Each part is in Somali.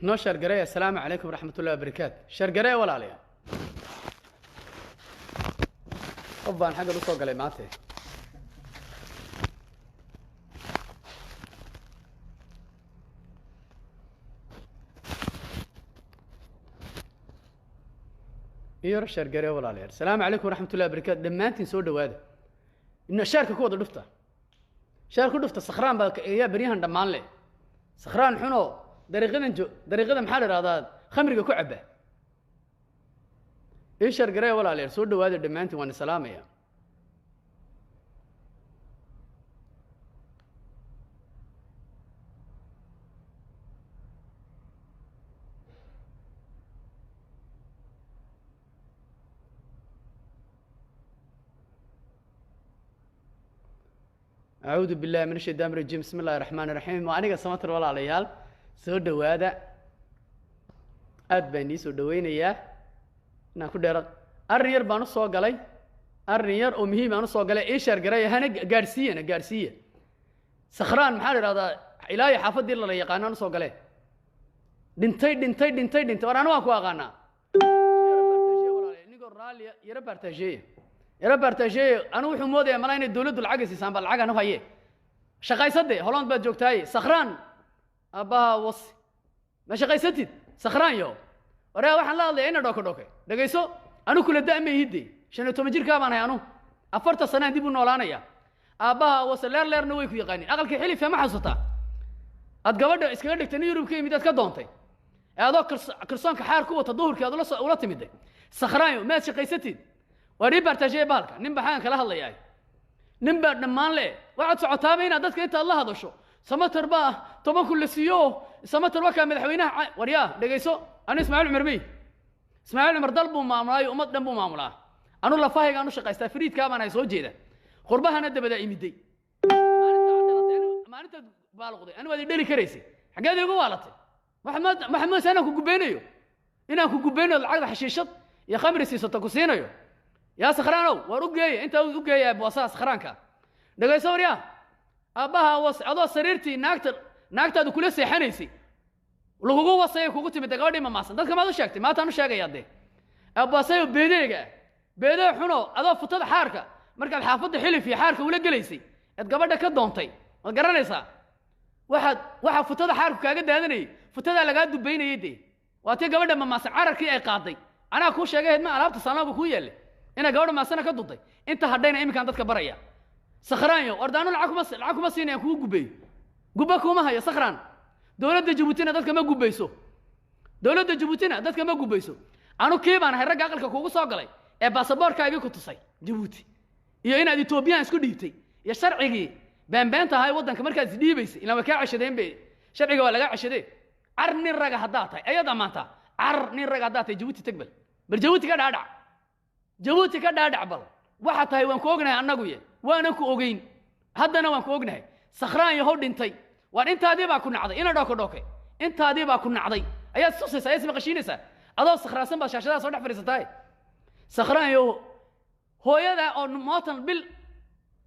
نو شرقرية. السلام عليكم ورحمة الله وبركاته. شرقرية ولا عليها طبعا حاجة بصوا قلي معته يور شرقرية ولا عليها. السلام عليكم ورحمة الله وبركاته. لما أنت نسود هذا إنه شارك كود الدفتة شارك الدفتة سخران بالك يا بريهن دمان لي سخران حنو dariiqadan maxaa la yiraahdaa khamriga ku caba ee shargarey walaalayaal soo dhawaada dhamaantiin waan salaamaya أعوذ بالله من الشيطان الرجيم. بسم الله الرحمن الرحيم. وأنا سمعت walaalayaal soo dhawaada aad baan soo dhaweynaya inaan ku dheerad arrin yar baan u soo galay arrin yar oo muhiim aan u soo galay ee shargaray hana gaarsiiya sakhraan maxaa la yiraahdaa ilaahay xaafadii la yaqaan u soo galay dhintay war anu waan ku aqaanaa nigo raaliya yara bartaajee anu wuxuu moodayaa malaa inay dawladdu lacag siisaan bal lacag anu haye shaqaysade Holland baad joogtaay sakhraan أبا وصي ما شقيستي سخران يو ورا واحد لا الله إنا دوكي دقيسو أنا كل دائما يهدي شنو تمجير كمان هي أنو أفرت السنة دي بنولانة يا أبا وصي لير نويك يقاني أقل كحلي في ما حصتا أتقبل إسكندر تنيرو بكي ميدات كدونتي هذا كرسان كحار قوة الظهر كذا ولا تمدي سخران يو ما شقيستي وريبر تجي بالك نبى حان كلاه الله ياي نبى نمان له وعد سعتابين أدتك أنت الله هذا شو سمتر بقى طبعا كل سيو سمتر وكان مدحوينها ورياه دقيسو أنا إسماعيل عمرمي إسماعيل عمر ضربوا معاملاي وما دنبوا معاملاه أنا الله فاهم أنا شقيستا فريد كمان هيسوي جيدا قربها ندى بدأ يمدي ما أنت بالغ دي أنا ودي ديري كريسي حاجات يقول والتي محمد أنا كوكوبينيو هنا كوكوبينيو العقد حشيشط يا خمر سيسوتا كوسينيو يا سخرانو ورقي أنت ورقي يا بواسا سخرانكا دقيسو ورياه أباها وصعدوا سريرتي naagtaadu kula seexanaysay lagugu wasay kugu timid gabadhii ma maasan dadka ma u sheegtay ma taanu sheegayade abaasayo beedeega xuno adoo futada xaarka markaad xaafada xilif iyo xaarka ula galeysay ad gabadha ka doontay wad garanaysaa waxa futada xaarku kaaga daadanay futada laga dubaynayay waati gabadha ma maasan cararkii ay qaaday anaa ku sheegay ma alaabta salaamku ku yeelay ina gabadha maasana ka duday inta hadhayna imikan dadka baraya sakhraanyo ordaano lacag kuma siinayaan kugu gubay gubakuma haya sakhraan dawladda Djibouti dadka ma gubayso dawladda Djibouti dadka ma gubayso anu keebaan hay rag aqalka kugu soo galay ee baasaboorkaaga ku tusay Djibouti iyo inaad Ethiopia isku dhiibtay iyo sharcigi beenbeenta hay wadanka markaad isdhiibaysay ilaa ka cashadeen bay sharciga waa laga cashaday arni raga hadaatay ayada maanta arni raga hadaatay Djibouti tagbal bar Djibouti ka dhaadhac bal waxa tahay waan ku ognahay annagu waana ku ogeyn haddana waan ku ognahay sakhraan yahow dhintay waan intaadii baa ku nacday ina dhooke intaadii baa ku nacday ayaad susaysaa ayaad maqashiinaysaa adoo sakhraasan baa shaashadaha soo dhex fadhiisataay sakhraan yahow hooyada oo mootan bil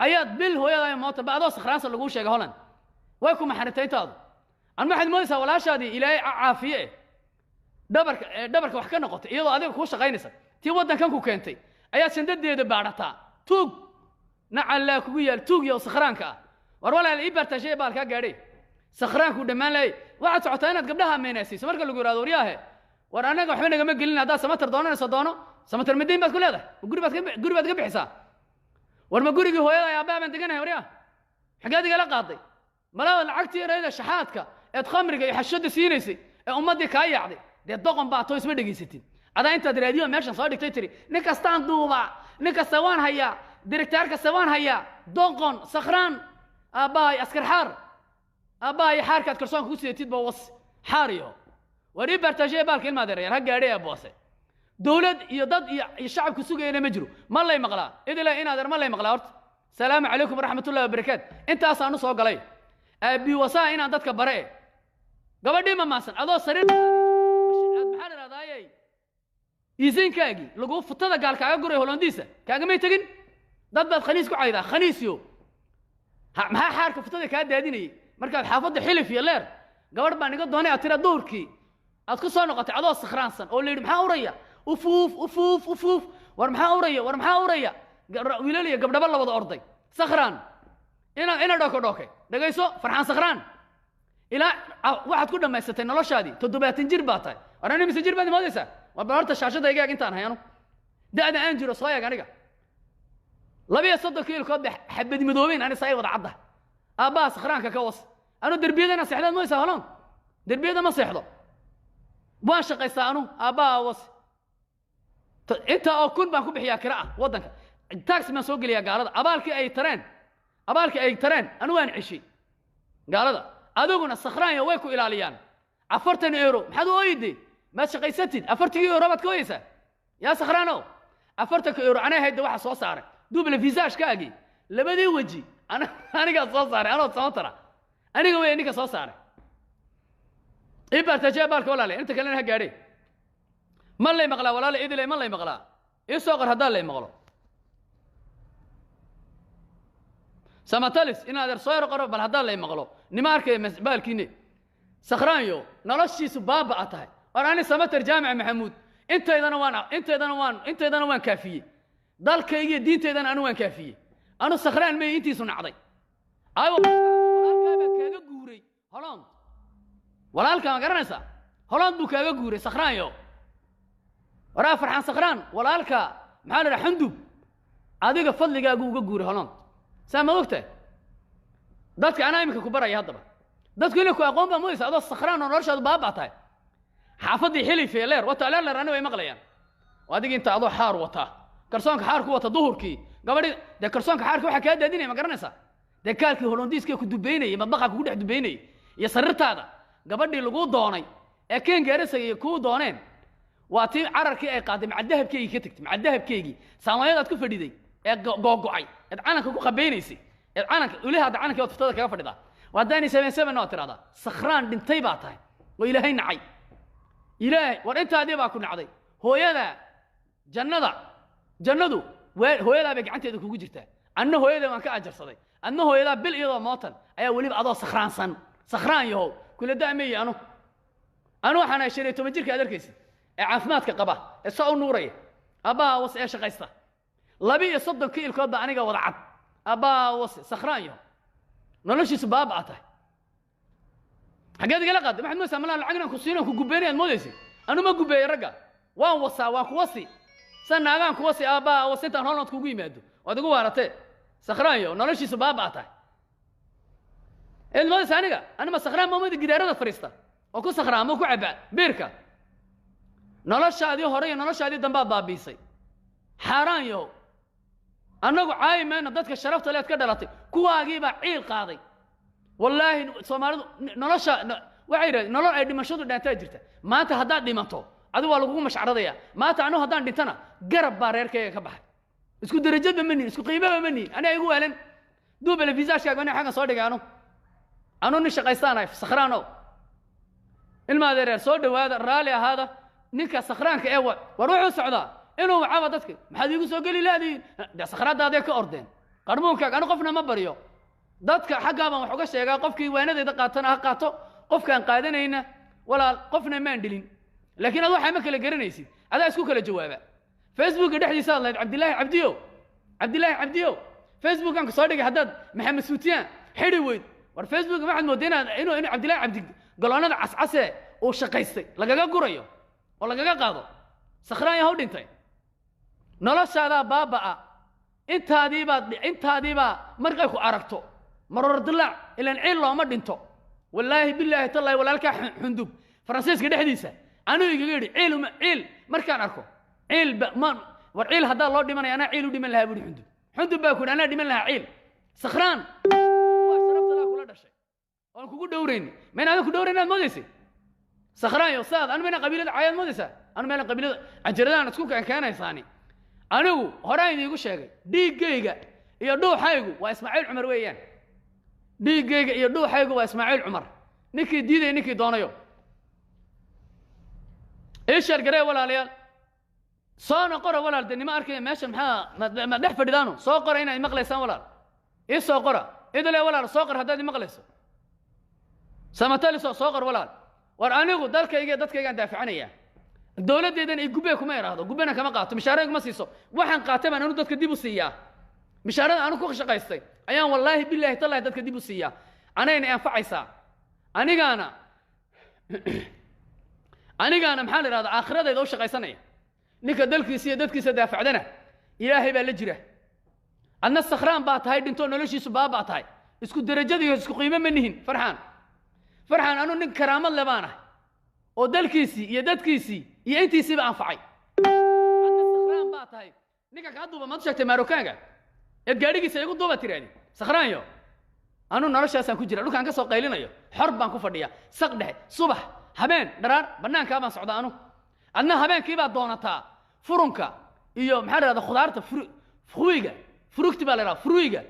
ayaad bil hooyada mootan ba adoo sakhraansan lagu sheegay Holland way ku maxaritay intaadu aan ma xad moodaysaa walaashaadii ilaahay caafiye dhabarka wax ka noqotay iyadoo adiga ku shaqaynaysa tii wadankan ku keentay ayaad sandadeeda baadhataa tuug nacala kugu yaal tuug iyo sakhraanka war walaal ii bartaashay baalka gaadhay sakhraanku dhamaan lay waxa socotaa inaad gabdhaha meenaysiiso marka lagu yiraahdo wariyaahe war anaga waxba naga gelin hadaa samatar doonayso samatar mideen baad ku leedahay guri baad ka bixisaa war ma gurigi hooyada ay aabbaha baan deganahay wariyaa xageed igala qaaday malaa lacagtii reeyda shaxaadka ee khamriga iyo xashada siinaysay ee ummadii ka yaacday de doqon baa too isma dhageysatin adaa inta raadiyo meeshan soo dhigtay tiri nin kastaan duuba nin kasta waan hayaa directorka sawaan hayaa doqon sakhraan أباي أسكر حار أباي حار كات كرسون كوسي تيد بوص حاريو وري برتاجي بالك ما دري هكا عليه بوصي دولة يضد الشعب كسوق إلى مجرو ما الله يمغلا إذا لا إنا در ما الله يمغلا السلام عليكم ورحمة الله وبركاته أنت أصلا نص وقلي أبي وصا إنا ضدك برأي قبل ديما ماسن أضو سرير محل هذاي يزين كاجي لقوا فتدا قال كاجوري هولنديسة كاجي ما يتجن ضد الخنيس كعيدا خنيسيو ما حارك فتدا كاد هاديني مركز حافظ حلف يا لير قبل ما نقول دهني أترى دوركي أتكسر نقطة عضو سخران سن أو اللي محاورية أفوف ور محاورية ويلالي قبل بالله وضع أرضي سخران إنا دوكي دقيسو فرحان سخران إلى واحد كله ما يستين الله شادي تدوبات تنجر باطي أنا نمسي جير باتي ما ديسا وبرت الشاشة دقيقة أنت أنا هيانو ده أنجر صايا قانيقا لبي يصدق كيلو كود حبد مدوبين أنا صايا وضع عضه أبا سخران ككوس أنا دربيدا أنا سحلان ما يسهلون دربيدا ما سحلو واش قيسانو أبا وص أنت أو كن بانكو بحيا كراء وضنك التاكس ما سوق لي قال هذا أبالك أي ترين أنا وين عشي قال هذا أدوقنا الصخران يويكو إلى ليان عفرتن يورو محدو أيدي ما شقيستين عفرتك يورو بات كويسة يا صخرانو عفرتك يورو أنا هيدا واحد صوص صار دوب الفيزاج كاجي لبدي وجهي أنا قاعد صوص صار أنا تصنطرة أنا قوي إني كصوص صار إبر تجابالك ولا لي أنت كلنا هجاري ما اللي مغلا ولا لي إذا لي ما اللي مغلا يسوقر هذا اللي مغلا سماتلس إن هذا صاير قرب بل هذا اللي مغلا نمارك بالكيني سخرانيو نلاشي سباب أتاي أنا سماتر جامع محمود أنت إذا نوان كافية ذلك يجي دين تيدا أنا وين كافية أنا سخران ما أنتي صنعتي أيوة ولا كذا جوري هلاند ولا كذا قرنسا هلاند بكذا جوري سخران يو ورا فرحان سخران ولا كا محل حندوب هذيك فضل جا جوري هلاند سامع وقته ذاتك أنا يمكن كبر يا هذا ذاتك لك أقوم بمويس هذا السخران ونرشد باب عطاي حافظي حلي في لير وتعالى لير أنا ويمغليان وهذيك أنت أضو حار وطا كرسونك حارك وطا ظهركي قبل ده كرسونك حارك waxa ka daadinay ma garanaysa de kaalkii holondiiska ku dubeynay madbaqa ku dhex dubeynay iyo sarirtaada gabadhii lagu doonay ee keen gaarasay ku dooneen waa tii cararkii ay qaaday macdahabkeegi ka tagtay macdahabkeegi saamayadaad ku fadhiday ee googocay ee calanka ku qabeynaysi ee calanka ilaha calanka oo tuftada kaga fadhida wadaani 77 oo tirada sakhraan dhintay baa tahay oo ilaahay nacay ilaahay war intaadii baa ku nacday hooyada jannadu hooyada bay gacanteeda kugu jirtaa anna hooyada waan ka ajarsaday anna hooyada bil iyadoo mootan ayaa waliba adoo sakhraan yahow kula daamay anu waxaan aashay 10 jirka adarkaysi ee caafimaadka qaba ee soo nuuray abaa was ee shaqaysta 2 kiilkood baa aniga wada cad abaa was sakhraan yahow noloshiisu baabacatay xageed igala qaad maxamed muuse malaan lacagna ku siino ku gubeeyeen moodaysi anu ma gubeeyay raga waan ku wasi sanaagaan kuwa si aabaa oo sintaan Holland kugu yimaado waad ugu waaratay sakhraayo noloshiisu baabacatay ilmo saaniga ana ma sakhraan ma mid gidaarada fariista oo ku sakhraan ma ku caba beerka noloshaadii hore iyo noloshaadii dambe baabiisay xaraan yo anagu caaymayna dadka sharafta leed ka dhalatay kuwaagii baa ciil qaaday wallaahi Soomaalidu nolosha waxay yiraahdeen nolol ay dhimashadu dhaantaa jirta maanta haddaad dhimato adu waa lagu mashcaradaya maanta anu hadaan dhintana garab baa reerkayga ka baxay isku darajada mani isku qiimaha mani ana igu weelan duubal fiisaashka bana xaga soo dhigay anu ni shaqaystaanay sakhraano ilma adeer soo dhawaada raali ahaada ninka sakhraanka ee war wuxuu socdaa inuu wacaba dadka maxaad igu soo gali laadii sakhraadaada ka ordeen qarmoonka anu qofna ma bariyo dadka xaga baan wax uga sheegaa qofkii waanadayda qaatana ha qaato qofkaan qaadanayna walaal qofna ma andilin لكن هذا حما كلا قرنيسي هذا اسكو كلا جوابه فيسبوك دحدي صار عبد الله عبديو فيسبوك كان صادق حداد محمد سوتيان حري ويد ور فيسبوك ما حد مودينا انه عبد الله عبدي قالوا انا عسعسه او شقيستي لغا غوريو او لغا قادو سخران يهود انتي نولشادا بابا انتادي با markay ku aragto maror dilac ilan ciil looma dhinto wallahi billahi tallahi walaalka xundub faransiiska dhexdiisa أنا يقولي عيل مركان أركو عيل ما والعيل هذا الله دمنا أنا عيل ودمن لها بدي حندو باكل أنا دمن لها عيل سخران واشربت لها كل هذا الشيء أنا كقول دورين من هذا كدورين المدرسة سخران يا أستاذ أنا من قبيلة عيال المدرسة أنا من قبيلة عجردان تكون كان إنساني أنا هراين يقول شيء دي جيجا يدو حيجو وإسماعيل عمر ويان دي جيجا يدو حيجو وإسماعيل عمر نكي ديدي نكي دونيو ايش القريه ولا ليال صان قرا ولا دني ما اركي ماشي ما دح فدانو سو قرا هنا مقليسان ولا ايه سو قرا اذا لا ولا سو قرا هذا مقليس سمتالي سو قرا ولا ورانيغو دالكayga daafacanaya dawladeedan ay gubay kuma yiraahdo gubana kama qaato mishaarada ma siiso waxaan qaatay anu dadka dib u siiyaa mishaarada anu ku shaqaystay ayaan wallahi billahi tallahi dadka dib u siiyaa anayna anfacaysa anigana maxaa la yiraahdaa aakhiradeeda oo shaqaysanaya ninka dalkiisa iyo dadkiisa daafacdana ilaahay baa la jira adna sakhraan baa tahay dhinto noloshiisu baaba tahay isku darajada iyo isku qiimo ma nihin farxan anu nin karaamad lebaana oo dalkiisi iyo dadkiisi iyo intiisiba anfacay adna sakhraan baa tahay ninka ka duuba ma sheegtay Marookaanka ee gaadhigiisa igu duuba tiraadi sakhraanyo anu noloshaasaan ku jira dhulkaan ka soo qaylinayo xor baan ku fadhiya saq dhexe subax habeen dharaar banaanka baan socdaa anu adna habeenkii baa doonataa furunka iyo maxaa la yiraahdaa khudaarta fruugti baa la yiraahdaa fruiga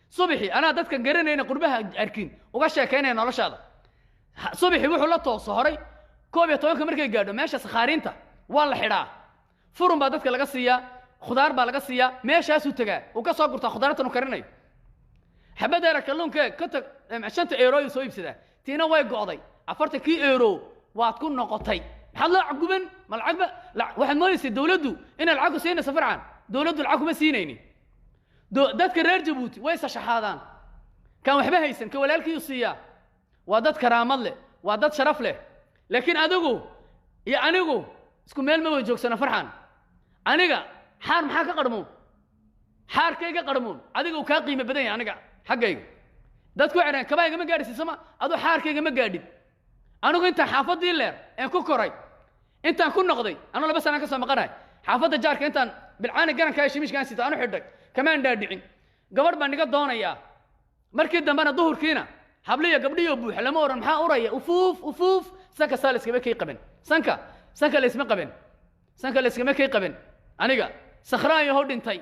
subaxii ana dadka garanayna qurbaha arkin uga sheekeynay noloshaada subaxii wuxuu la tooso horay 12 markay gaadho meesha sakhaarinta waa la xidhaa furun baa dadka laga siiyaa khudaar baa laga siiyaa meeshaas uu tagaa uu ka soo gurtaa khudaartan uu karinayo xabadara kalluunka ka tag 5 euro soo iibsada tiina way go'day 40 euro waad ku noqotay maxaad la caguban malcagba waxaad mooyisay dawladdu in lacag siinay safarcan dawladdu lacag kuma siinayni dadka reer Jabuuti way saxaadaan kan waxba haysan ka walaalkii siiya waa dad karaamad leh waa dad sharaf leh laakiin adigu iyo anigu isku meel ma joogsana farxan aniga xaar maxaa ka qarmoon xaarkayga qarmoon adigu ka qiimo badan yahay aniga xaqayga dadku waxay kabayga ma gaadhsiisama adu xaarkayga ma gaadhin anigu inta xaafadii leer ee ku koray intaan ku noqday anu 2 sano ka soo maqanahay xaafada jaarka intaan bilcaana garanka ay shimiishkan sita anu xidhay kamaan dhaadhicin gabadh baan niga doonayaa markii dambana duhurkiina habliya gabdhiyo buux lama oran maxaa uraya ufuuf sanka saaliskaba kay qaban sanka leesma qaban sanka leeskama kay qaban aniga sakhraan yahow dhintay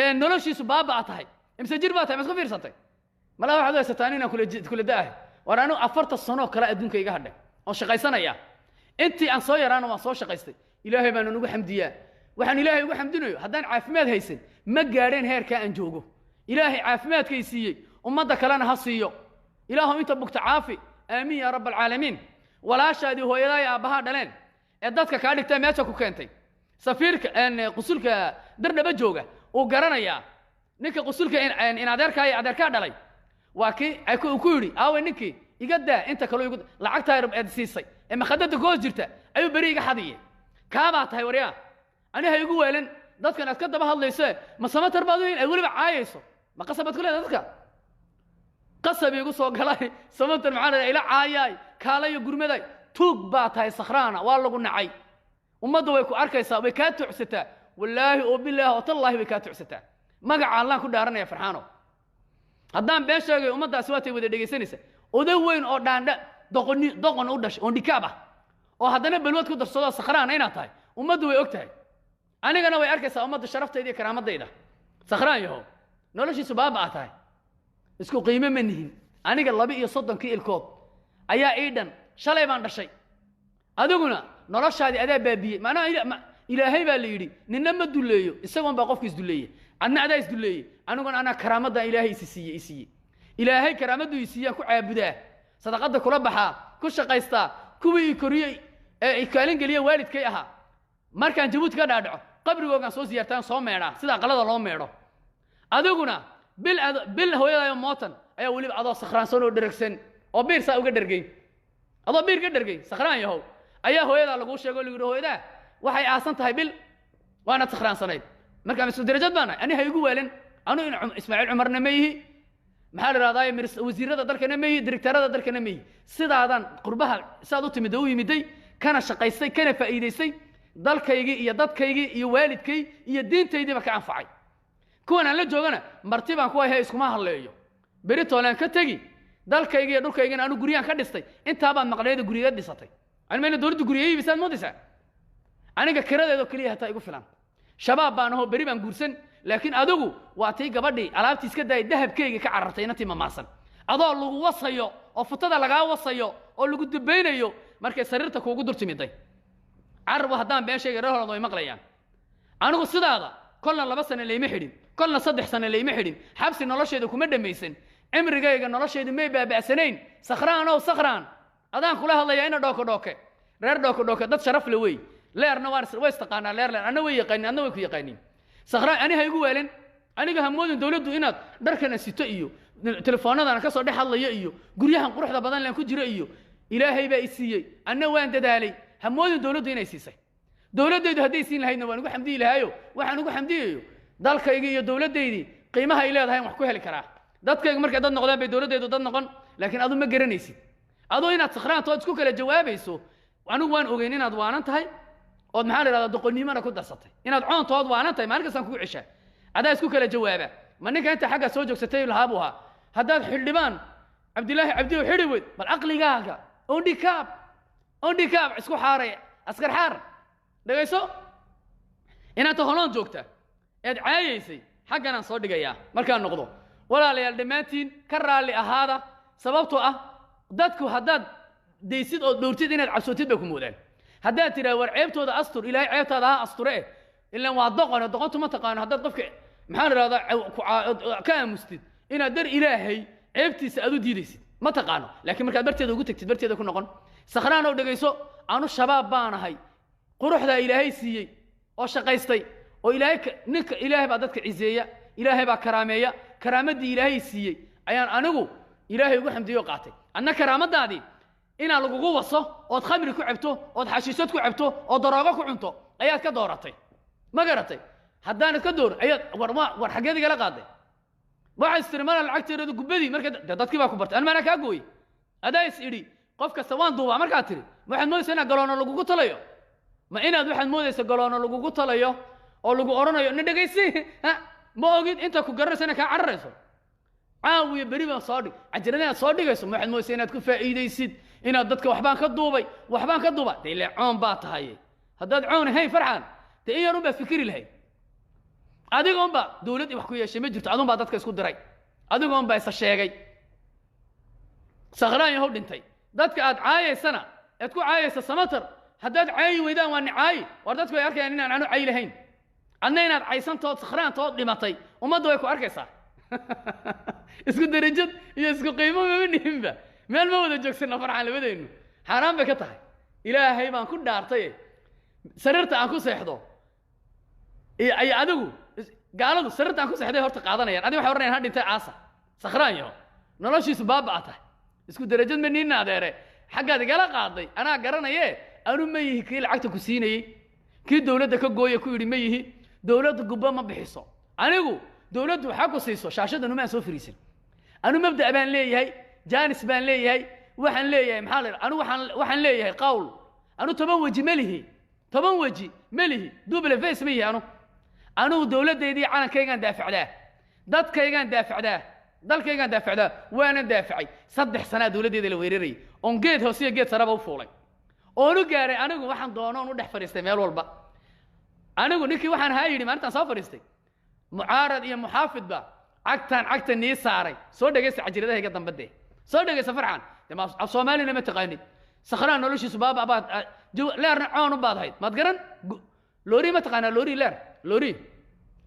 ee noloshiisu baaba tahay imse jir baa tahay ma isku fiirsatay mala waxaad haysataan inaan kula daahay war anu 40 sano kala adduunka iga hadhay oo shaqaysanaya intii aan soo yaraano waan soo shaqaystay ilaahay baan ugu xamdiyaa waxaan ilaahay ugu xamdinayo haddaan caafimaad haysan ma gaadheen heerka aan joogo ilaahay caafimaadkay siiyey ummadda kalena ha siiyo ilaahu inta bugta caafi aamin ya rabbal caalamiin walaashaadii hooyaday aabaha dhaleen ee dadka ka dhigtay meesha ku keentay safiirka qusulka dardaba jooga oo garanaya ninka qusulka in adeerka dhalay waa kii ay ku yiri aawe ninkii iga daa inta kale igu lacagta ay siisay ee makhadada goos jirta ayuu bari iga xadiyay kaaba tahay wariya aniga igu weelan dadkan aad ka daba hadlayso ma samatar baad weyn ay waliba caayayso ma qasabad kale dadka qasab igu soo galay samatar macana ila caayay kaalayo gurmaday tuug baa tahay sakhraana waa lagu nacay ummadda way ku arkaysaa way ka tucsataa wallaahi oo bilaahi oo tallaahi way ka tucsataa magaca Allah ku dhaaranaya farxaano haddaan been sheegay ummaddaasi waa tay wada dhageysanaysa oday weyn oo dhaandha doqon u dhashay oo dhikaab ah oo haddana balwad ku darsado sakhraan ayna tahay ummaddu way ogtahay anigana way arkaysaa ummadda sharafteeda iyo karaamadeyda sakhraan yahow noloshiisu baaba tahay isku qiimo ma nihin aniga 32 ilkood ayaa iidan shalay baan dhashay adiguna noloshaadii adaa baabiyey maana ilaahay baa la yiri ninna ma duleeyo isagoon baa qofkiis duleeyay adna adaa is duleeyay aniguna ana karaamada ilaahay siiyay ilaahay karaamadu siiyay ku caabudaa sadaqada kula baxaa ku shaqaysta kuwii koriyay ee kaalin galiya waalidkay ahaa markaan Jabuuti ka dhaadhaco qabrigoogan soo siyaartaan soo meedha sida qalada loo meedho adiguna bil hooyadayo mootan ayaa waliba adoo sakhraan soo dhergsan oo biir saa uga dhergay adoo biir ka dhergay sakhraan yahow ayaa hooyada lagu sheego lagu hooyada waxay aasan tahay bil waana sakhraan sanayd marka isku darajad baan ani hay ugu weelan anu in Ismaaciil Umarna meeyi maxaa la raadayay wasiirada dalkana meeyi directorada dalkana meeyi sidaadan qurbaha saad u timid oo yimiday kana shaqaysay kana faa'iideysay dalkaygi iyo dadkaygi iyo waalidkay iyo diintaydiiba ka anfacay kuwan aan la joogana martibaan ku hay iskuma hadleeyo bari toolan ka tagi dalkaygi iyo dhulkayga anu guriyaan ka dhistay inta baan maqleeyada guriga dhisatay aan meena dawladdu guriyay bisaan moodaysa aniga kiradeedo kaliya hata igu filan shabaab baan aho bari baan guursan laakiin adigu waa tii gabadhii alaabtii iska daay dahabkayga ka carartay intii ma maasan adoo lagu wasayo oo futada laga wasayo oo lagu dubeynayo markay sariirta kuugu durtimiday carabo haddaan been sheegay reerhood way maqlayaan anigu sidaada kolna 2 sano leeyma xidhin kolna 3 sano leeyma xidhin xabsi nolosheeda kuma dhamaysan cimrigayga nolosheedu may baaba'sanayn sakhraan adaan kula hadlaya ina dhooke reer dhooke dad sharaf la weey leerna waan istaqaanaa leer ana way yaqaanin adna way ku yaqaanin sakhraan ani haygu weelin aniga hamoodin dawladdu inaad dharkana sito iyo telefoonadana ka soo dhex hadlayo iyo guryahan quruxda badan leen ku jira iyo ilaahay baa i siiyey anna waan dadaalay hamoodin dawladdu inay siisay dawladdeedu hadday siin lahaydna waan ugu xamdiyi lahaayo waxaan ugu xamdiyayo dalkayga iyo dawladdeydii qiimaha ay leedahay wax ku heli karaa dadkayga markay dad noqdaan bay dawladdeedu dad noqon laakiin adu ma garanaysid adoo inaad sakhraantood isku kala jawaabayso anigu waan ogeyn inaad waanan tahay ood maxaa la yidhahdaa doqonnimana ku darsatay inaad coontood waanan tahay maalin kastaan kugu ceshaa adaa isku kala jawaaba ma ninka inta xagga soo joogsatay lahaa buu ahaa haddaad xildhibaan cabdilaahi cabdiyo xidhi weyd bal caqligaaga ondhikaab isku xaaray askar xaar dhegayso inaad taholoon joogta eed caayaysay xagganaan soo dhigayaa markaan noqdo walaalayaal dhammaantiin ka raalli ahaada sababtoo ah dadku haddaad daysid oo dhowrtid inaad cabsootid bay ku moodaan haddaad tidhaha war ceebtooda astur ilaahay ceebtaada ha asture ilaan waa doqontu ma taqaano haddaad qofka maxaa la yidhahdaa ka aamustid inaad dar ilaahay ceebtiisa aad u diidaysid ma taqaano laakiin markaad barteeda ugu tagtid barteeda ku noqon sakhraan oo dhegayso anu shabaab baanahay quruxdaa ilaahay siiyey oo shaqaystay oo ilaahay baa dadka ciseeya ilaahay baa karaameeya karaamadii ilaahay siiyey ayaan anigu ilaahay ugu xamdiyo qaatay adna karaamadaadii inaa lagugu waso ood khamri ku cabto ood xashiishad ku cabto oo daroogo ku cunto ayaad ka dooratay ma garatay haddaanad ka door ayaad war xaggeed igala qaaday waxay istiri mana lacagteedu gubadii marka dadkii baa ku bartay an maana kaa gooyey adaa is idhi qof kasta waan duubaa markaad tiri waxaad moodaysa inaad galoono lagugu talayo ma inaad waxaad moodaysa galoono lagugu talayo oo lagu odhanayo na dhegaysi ma ogid inta ku garanaysa inaad kaa cararayso caawiya beri baan soo dhig cajarada inaad soo dhigayso ma waxaad moodaysa inaad ku faa'iidaysid inaad dadka waxbaan ka duuba dee ile coon baa tahay haddaad coon ahayn farxan dee in yar unbaa fikiri lahayd adigoon baa dawladdii wax ku yeeshay ma jirto adun baa dadka isku diray adigoon baa isa sheegay sakhraan yahow dhintay dadka aad caayaysana eed ku caayaysa samatar haddaad caayi weydaan waa nicaayi war dadku way arkayaan inaan anu cay lahayn adna inaad caysantood sakhraantood dhimatay ummadda way ku arkaysaa isku darajad iyo isku qiimo mama nihinba meel ma wada joogsana farxan labadeennu xaaraan bay ka tahay ilaahay baan ku dhaartay sariirta aan ku seexdo ay adigu gaaladu sariirta aan ku seexday horta qaadanayaan adiga waxay oranayaan ha dhintay caasa sakhraan yaho noloshiisu baabaa tahay isku darajad ma niina adeere xaggaad igala qaaday anaa garanaye anu ma yihi kii lacagta ku siinayey kii dawladda ka gooya ku yidhi ma yihi dawladda gubba ma bixiso anigu dawladdu waxaa ku siiso shaashadanu maan soo fariisin anu mabda' baan leeyahay jaanis baan leeyahay waxaan leeyahay maxaa la anu waxaan leeyahay qawl anu 10 weji ma lihi double face ma yihi anu dawladdeedii calankaygaan daafacdaa dadkaygaan daafacdaa dalkaygaan daafacdaa waana daafacay 3 sano dawladdeeda la weerarayay on geed hoosiyo geed saraba u fuulay oonu gaaray anigu waxaan doonoon u dhex fadhiistay meel walba anigu ninkii waxaan ahaa yidhi maalintaan soo fadhiistay mucaarad iyo muxaafidba cagta nii saaray soo dhegaysta cajiradahayga dambadee soo dhegaysta farxan af soomaalina ma taqaanid sakhraan noloshiisu baaba baad leerna coon u baad hayd maad garan loori ma taqaanaa loori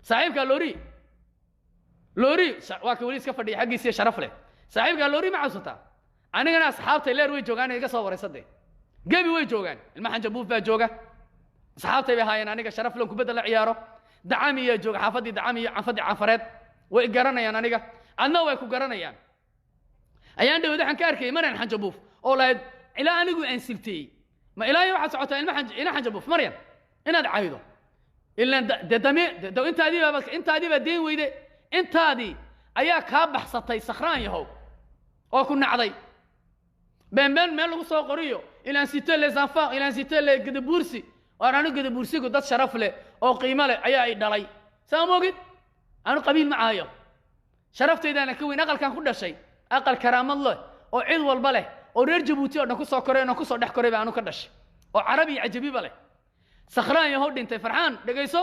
saaxiibkaa loori waa ka weli iska fadhiya xaggiisiyo sharaf leh saaxiibkaa loori ma cawsataa anigana asxaabtay leer way joogaan iga soo waraysadee gebi way joogaan ilma xanjabuuf baa jooga asxaabtay bay haayeen aniga sharaf lon kubadda la ciyaaro dacami yaa jooga xaafaddii dacami iyo canfaddii canfareed way garanayaan aniga adna way ku garanayaan ayaan dhaweed waxaan ka arkayay maryan xanjabuuf oo lahayd ilaa anigu aan silteeyey ma ilaahay waxaad socotaa ina xanjabuuf maryan inaad caydo ilaan intaadii baa deen weyde intaadii ayaa kaa baxsatay sakhraan yahow oo ku nacday beenbeen meel lagu soo qoriyo ilaan site les enfants ilaan site les gadabuursi waan anu gadabuursigu dad sharaf leh oo qiimo leh ayaa ay dhalay saa moogid anu qabiil ma caayo sharaftaydaana ka weyn aqalkan ku dhashay aqal karaamad leh oo cid walba leh oo reer jabuuti oo dhan ku soo koreen oo ku soo dhex koray baa anu ka dhashay oo carabi iyo cajabiba leh sakhraan yahow dhintay farxaan dhegayso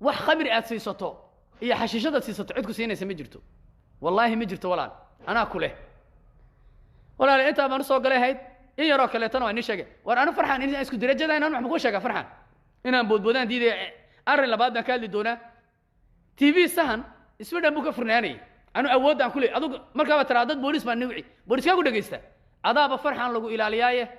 wax khamri aad siisato iyo xashiishadaad siisato cid ku siinaysa ma jirto wallaahi ma jirto walaal anaa ku leh walaal intaa baan u soo galay hayd in yaroo kaleetana waa nii sheegay war anu farxaan inaan isku darajada inaan wax ma kuu sheegaa farxaan inaan boodboodaan diiday arrin labaad baan ka hadli doonaa tv sahan isma dhan buu ka furnaanayay anu awooddaan ku leey adugu markaaba tiraa dad boolis baan niwci booliskaagu dhegaysta adaaba farxan lagu ilaaliyaaye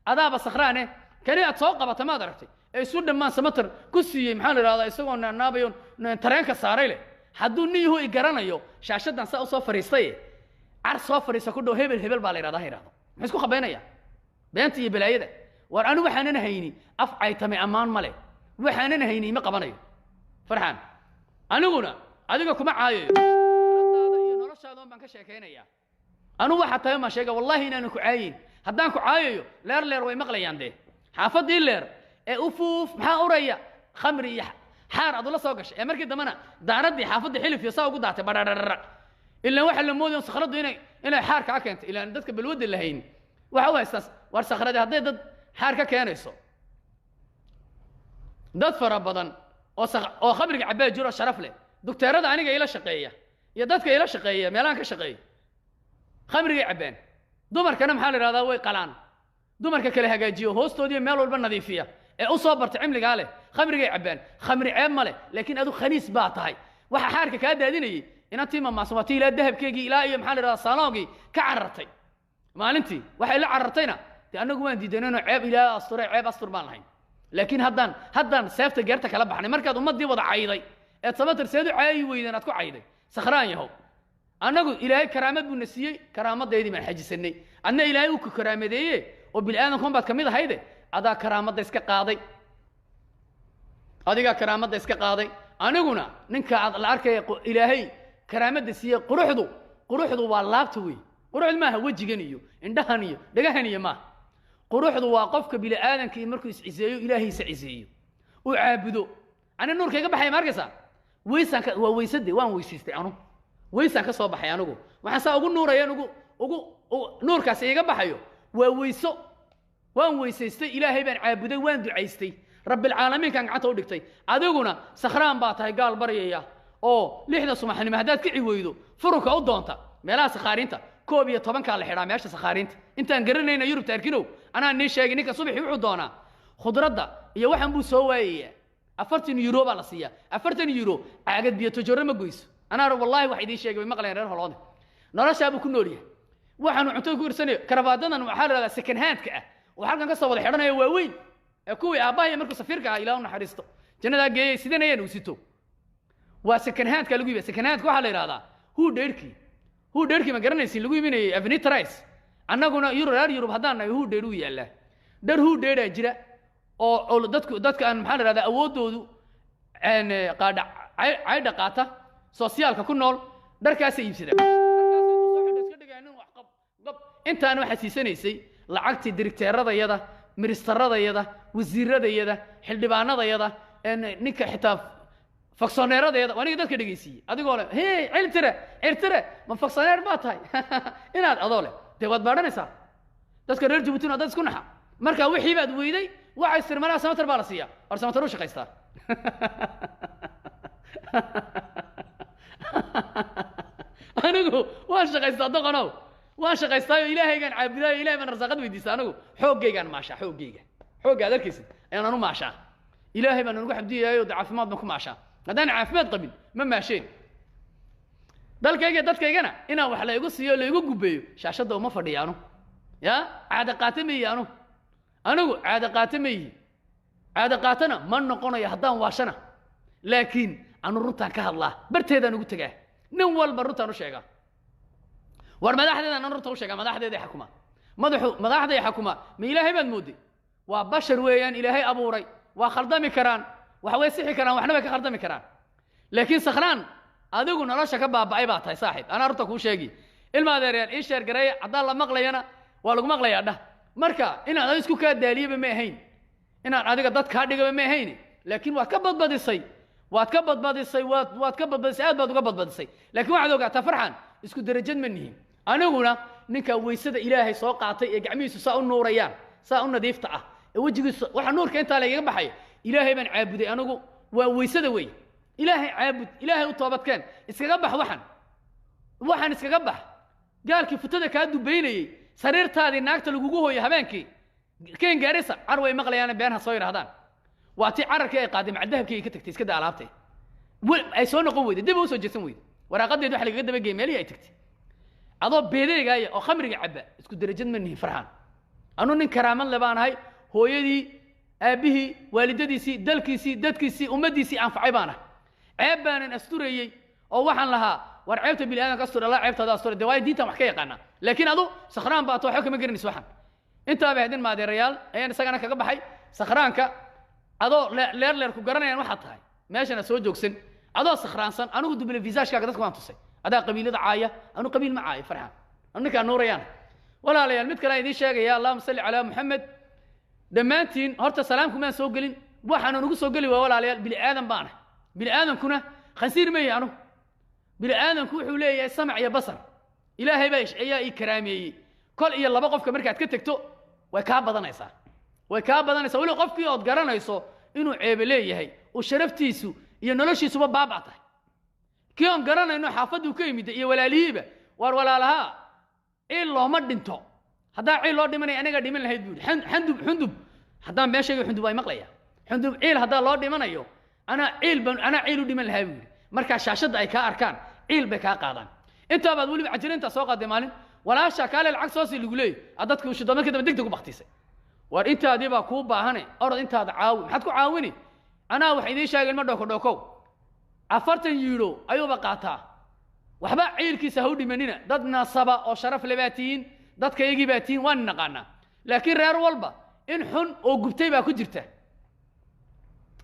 adaaba sakhraane kani aad soo qabata ma aragtay ee isu dhamaan samatar ku siiyay maxaa la yiraahdaa isagoo naabayo tareenka saaray leh hadduu niyuhu i garanayo shaashadan saa u soo fariistay ar soo fariisa ku dhow hebel baa la yiraahdaa maxay isku qabeynaya beenta iyo balaayada war anu waxaanan hayni af caytame ammaan male waxaanan hayni ma qabanayo farxan aniguna adiga kuma caayayo iyo noloshaada baan ka sheekeynaya anu waxa tahay ma sheega wallahi inaan ku caayin haddaan ku caayayo leer way maqlayaan de xaafadii leer ee ufuuf maxaa uraya khamri iyo xaar aad la soo gashay ee markii damana daaradii xaafadii xilif iyo saa ugu daatay badhadhadhar ilaa waxa la moodayo sakhradu inay xaar ka keentay ilaa dadka balwada lahayn waxa uu haystaas war sakhrada haday dad xaar ka keenayso dad fara badan oo khamriga cabaa jiro sharaf leh doctorada aniga ila shaqeeya iyo dadka ila shaqeeya meelaan ka shaqeeya khamriga cabaan dumarkana maxaa la yiraahdaa way qalaan dumarka kale hagaajiyo hoostoodii meel walba nadiifiya ee u soo bartay cimliga leh khamriga cabaan khamri ceeb male laakiin adu khaniis baa tahay waxa xaarka ka daadinayay inantii ma maasumati ila dahabkeegi ila iyo maxaa la yiraahdaa saloogi ka carartay maalintii waxay la carartayna anagu waan diidanayno ceeb ilaa asture ceeb astur baan lahayn laakiin haddaan seefta geerta kala baxnay markaad ummadii wada cayday ee samatar seedu caayi weydaan aad ku cayday sakhraan yahow anagu ilaahay karaamad buu nasiyay karaamadaydi ma xajisanay adna ilaahay uu ku karaamadeeyay oo bil aadan baad kamid ahayde adaa karaamada iska qaaday adiga karaamada iska qaaday aniguna ninka aad la arkay ilaahay karaamada siiyay quruxdu waa laabta weey quruxdu maaha wajigan iyo indhahan iyo dhagahan iyo ma quruxdu waa qofka bil aadanka markuu isciiseeyo ilaahay isciiseeyo oo caabudo ana nuurkayga baxay markaysa weysanka waa weysade waan weysiistay anu weysan ka soo baxay anigu waxaan saa ugu nuurayaan ugu nuurkaas iga baxayo waa weyso waan weysaystay ilaahay baan caabuday waan ducaystay rabbil caalamiin kan gacanta u dhigtay adiguna sakhraan baa tahay gaal baryaya oo 6 subaxnimo hadaad kici weydo furuka u doonta meelaha sakhaarinta 11 ka la xidhaa meesha sakhaarinta intaan garanayna Yurub taarkinow anaa nin sheegay ninka subaxii wuxuu doonaa khudradda iyo waxaan buu soo waayay 40 euro baa la siiyaa 40 euro caagad biyo tojoro ma goyso أنا والله واحد يشيء قبل مقلين راه هالوضع نرى شابو كنوريه waxaan cunto ku irsanay karabaadan waxa la second hand ka oo halkan ka soo wada xidhanay waaweyn kuwii aabahay markuu safiirka ah ilaahu naxariisto jannada geeyay sidanayeen uu sito waa second hand ka lagu iibay second hand waxa la yiraahdaa hu dheerkii ma garanaysin lagu iibinay avenue price annaguna Europe hadaan hu dheer u yaala hu dheer jira oo dadka aan maxaa la yiraahdaa awoodoodu aan qaada ay dhaqaata socialka ku nool dharkaas iibsada intaan waxa siisanaysay lacagtii directeeradayada ministeradayada wasiiradayada xildhibaanadayada ninka xitaa faksoneeradayada waniga dadka dhageysiyay adigoo leh cirtire ma faksoneer ba tahay inaad adoo leh wad baaranaysaa dadka reer Djibouti dad isku naxa marka wixii baad weyday waxa istirmalaa samatar baa la siiyaa war samatar u shaqaystaa anigu waan shaqaystaa doqonow waan shaqaystay ilaahaygan caabuday ilaahay man rasaaqad weydiisay anigu xoogaygan maasha xoogga adarkiisa ayaan anu maasha ilaahay baan ugu xabdiyayo caafimaad ma ku maasha hadaan caafimaad qabin ma maasheen dadkaygana inaan wax la igu siiyo la igu gubeeyo shaashada uma fadhiyaano ya caada qaatameeyano anigu caada qaatana ma noqonayo hadaan waashana laakiin anu runtaan ka hadlaa barteedaan ugu tagaa nin walba runtaan u sheegaa war madaxdeeda aan runta u sheegaa madaxdeeda xukuma ma ilaahay baad mooday waa bashar weeyaan ilaahay abuuray waa khaldami karaan waxa way sixi karaan waxna way ka khaldami karaan laakiin sakhraan adigu nolosha ka baaba'ay baa tahay saaxiib ana runta ku sheegi ilma adeerayaan in sheer garay hadaan la maqlayana waa lagu maqlayaa dhah marka inaad isku ka daaliyaba ma ahayn inaad adiga dad ka dhigaba ma ahayn laakiin waad ka badbadisay aad baad uga badbadisay laakiin waxaad ogaataa farxan isku darajad ma nihin aniguna ninka weysada ilaahay soo qaatay ee gacmihiisu saa u nuurayaan saa u nadiifta ah ee wajigiisu waxa nuurka inta laga baxay ilaahay baan caabuday anigu waa weysada weey ilaahay caabud ilaahay u toobadkeen iskaga bax waxan iskaga bax gaalkii futada ka dubeynayay sariirtaadii naagta lagugu hooyo habeenkii keen gaarisa arway maqlayaan beenha soo yiraahdaan waati cararkii ay qaaday macdahabkii ka tagtay iska daa alaabtay ay soo noqon weyday dib u soo jeesan weyday waraaqadeedu waxa laga daba geeyay meelii ay tagtay adoo beedeegaya oo khamriga cabba isku darajad ma nihin farxan anu nin karaamad le baan ahay hooyadii aabihii waalidadiisii dalkiisii dadkiisii ummadiisii anfacay baan ahay ceeb baanan asturayey oo waxaan lahaa war ceebta bini aadanka astur allah ceebtaada astur dee waayo diintan wax ka yaqaanaa laakiin adu sakhraan baa too waxba kama garanayso waxan intaa bay hadin maadeerayaal ayaan isagana kaga baxay sakhraanka adoo leer ku garanayaan waxaad tahay meeshana soo joogsan adoo sakhraansan anigu dubile visaajkaaga dadka waan tusay adaa qabiilada caaya anu qabiil ma caayo farxan anu ninkaa nuurayaan walaalayaal mid kale aan idiin sheegaya allahuma salli calaa muxamed dhammaantiin horta salaamkumaan soo gelin waxaanu nagu soo geli waa walaalayaal bini aadan baana bini aadankuna khansiir ma yahay anu bini aadanku wuxuu leeyahay samac iyo basar ilaahay baa ayaa ii karaameeyey kol iyo laba qofka markaad ka tagto way kaa badanaysaa weli qofkii ood garanayso inuu ceebe leeyahay oo sharaftiisu iyo noloshiisuba baabaa tahay kii oon garanayno xaafaduu ka yimid iyo walaalihiiba war walaalahaa ciil looma dhinto haddaa ciil loo dhimanaya aniga dhiman lahayd buu yidhi xundub haddaan been sheegay xundub ay maqlaya xundub ciil haddaa loo dhimanayo anaa ciil u dhiman lahaa buu yidhi markaa shaashadda ay kaa arkaan ciil bay kaa qaadaan intaabaad weliba cajirintaa soo qaaday maalin walaasha kaale lacag soo sii lagu leeyahy dadkii ushido markii dambe degdeg u baktisay war intaadii baa kuu baahane orod intaada caawi maxaad ku caawini anaa wax idiin sheegeen ma dhokodhokow 40 euro ayuuba qaataa waxba ciilkiisa ha u dhimanina dad naasaba oo sharaf le baa tihiin dadkaygii baa tihiin waan naqaanaa laakiin reer walba in xun oo gubtay baa ku jirta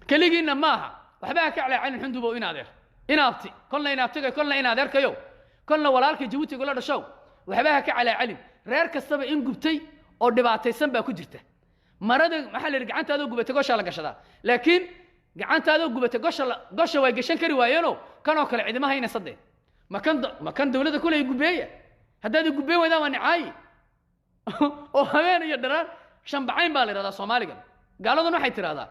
keligiinna maaha waxba ha ka calaacalin xundubow inaabti kolna inaabtiga kolna inaadeerkayo kolna walaalka jabuuti gula dhashow waxba ha ka calaacalin reer kastaba in gubtay oo dhibaataysan baa ku jirta marada maxaa la yidhi gacantaadoo gubatay goshaa la gashadaa laakiin gacantaadoo gubatay gosha way gashan kari waayeenoo kanoo kale cidima hayna saddeed ma kan dawladda kuley gubeeya haddaad gubeen waydaan waa nicaayi oo habeen iyo dharaan shambacayn baa la yidhahdaa soomaaligan gaaladan waxay tidhahdaa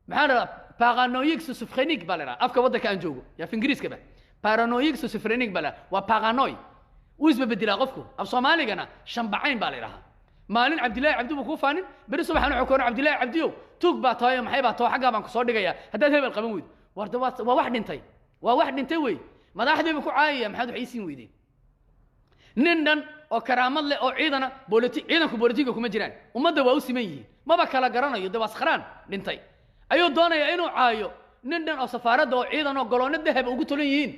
maxaa la yidhahdaa paranoïque schizophrenique baa la yidhahdaa afka waddanka aan joogo yaa af ingiriiskaba paranoïque schizophrenique baa la yidhahdaa waa paranoy wuu isbabedilaa qofku af soomaaligana shambacayn baa la yidhahdaa maalin cabdilaahi cabdi buu kuu faanin beri subaxaan wuxuu koona cabdilaahi cabdiyow tuug baa tahay maxay baa tahay xaggaa baan ku soo dhigayaa haddaad hebel qaban weydo warda waa wax dhintay wey madaxdiiba ku caayaya maxaad wax ii siin weydeen nin dhan oo karaamad leh oo ciidanku bolitiga kuma jiraan ummadda waa u siman yihiin maba kala garanayo dee waa sakhraan dhintay ayuu doonayaa inuu caayo nin dhan oo safaaradda oo ciidan oo galoonno dahaba ugu tolan yihiin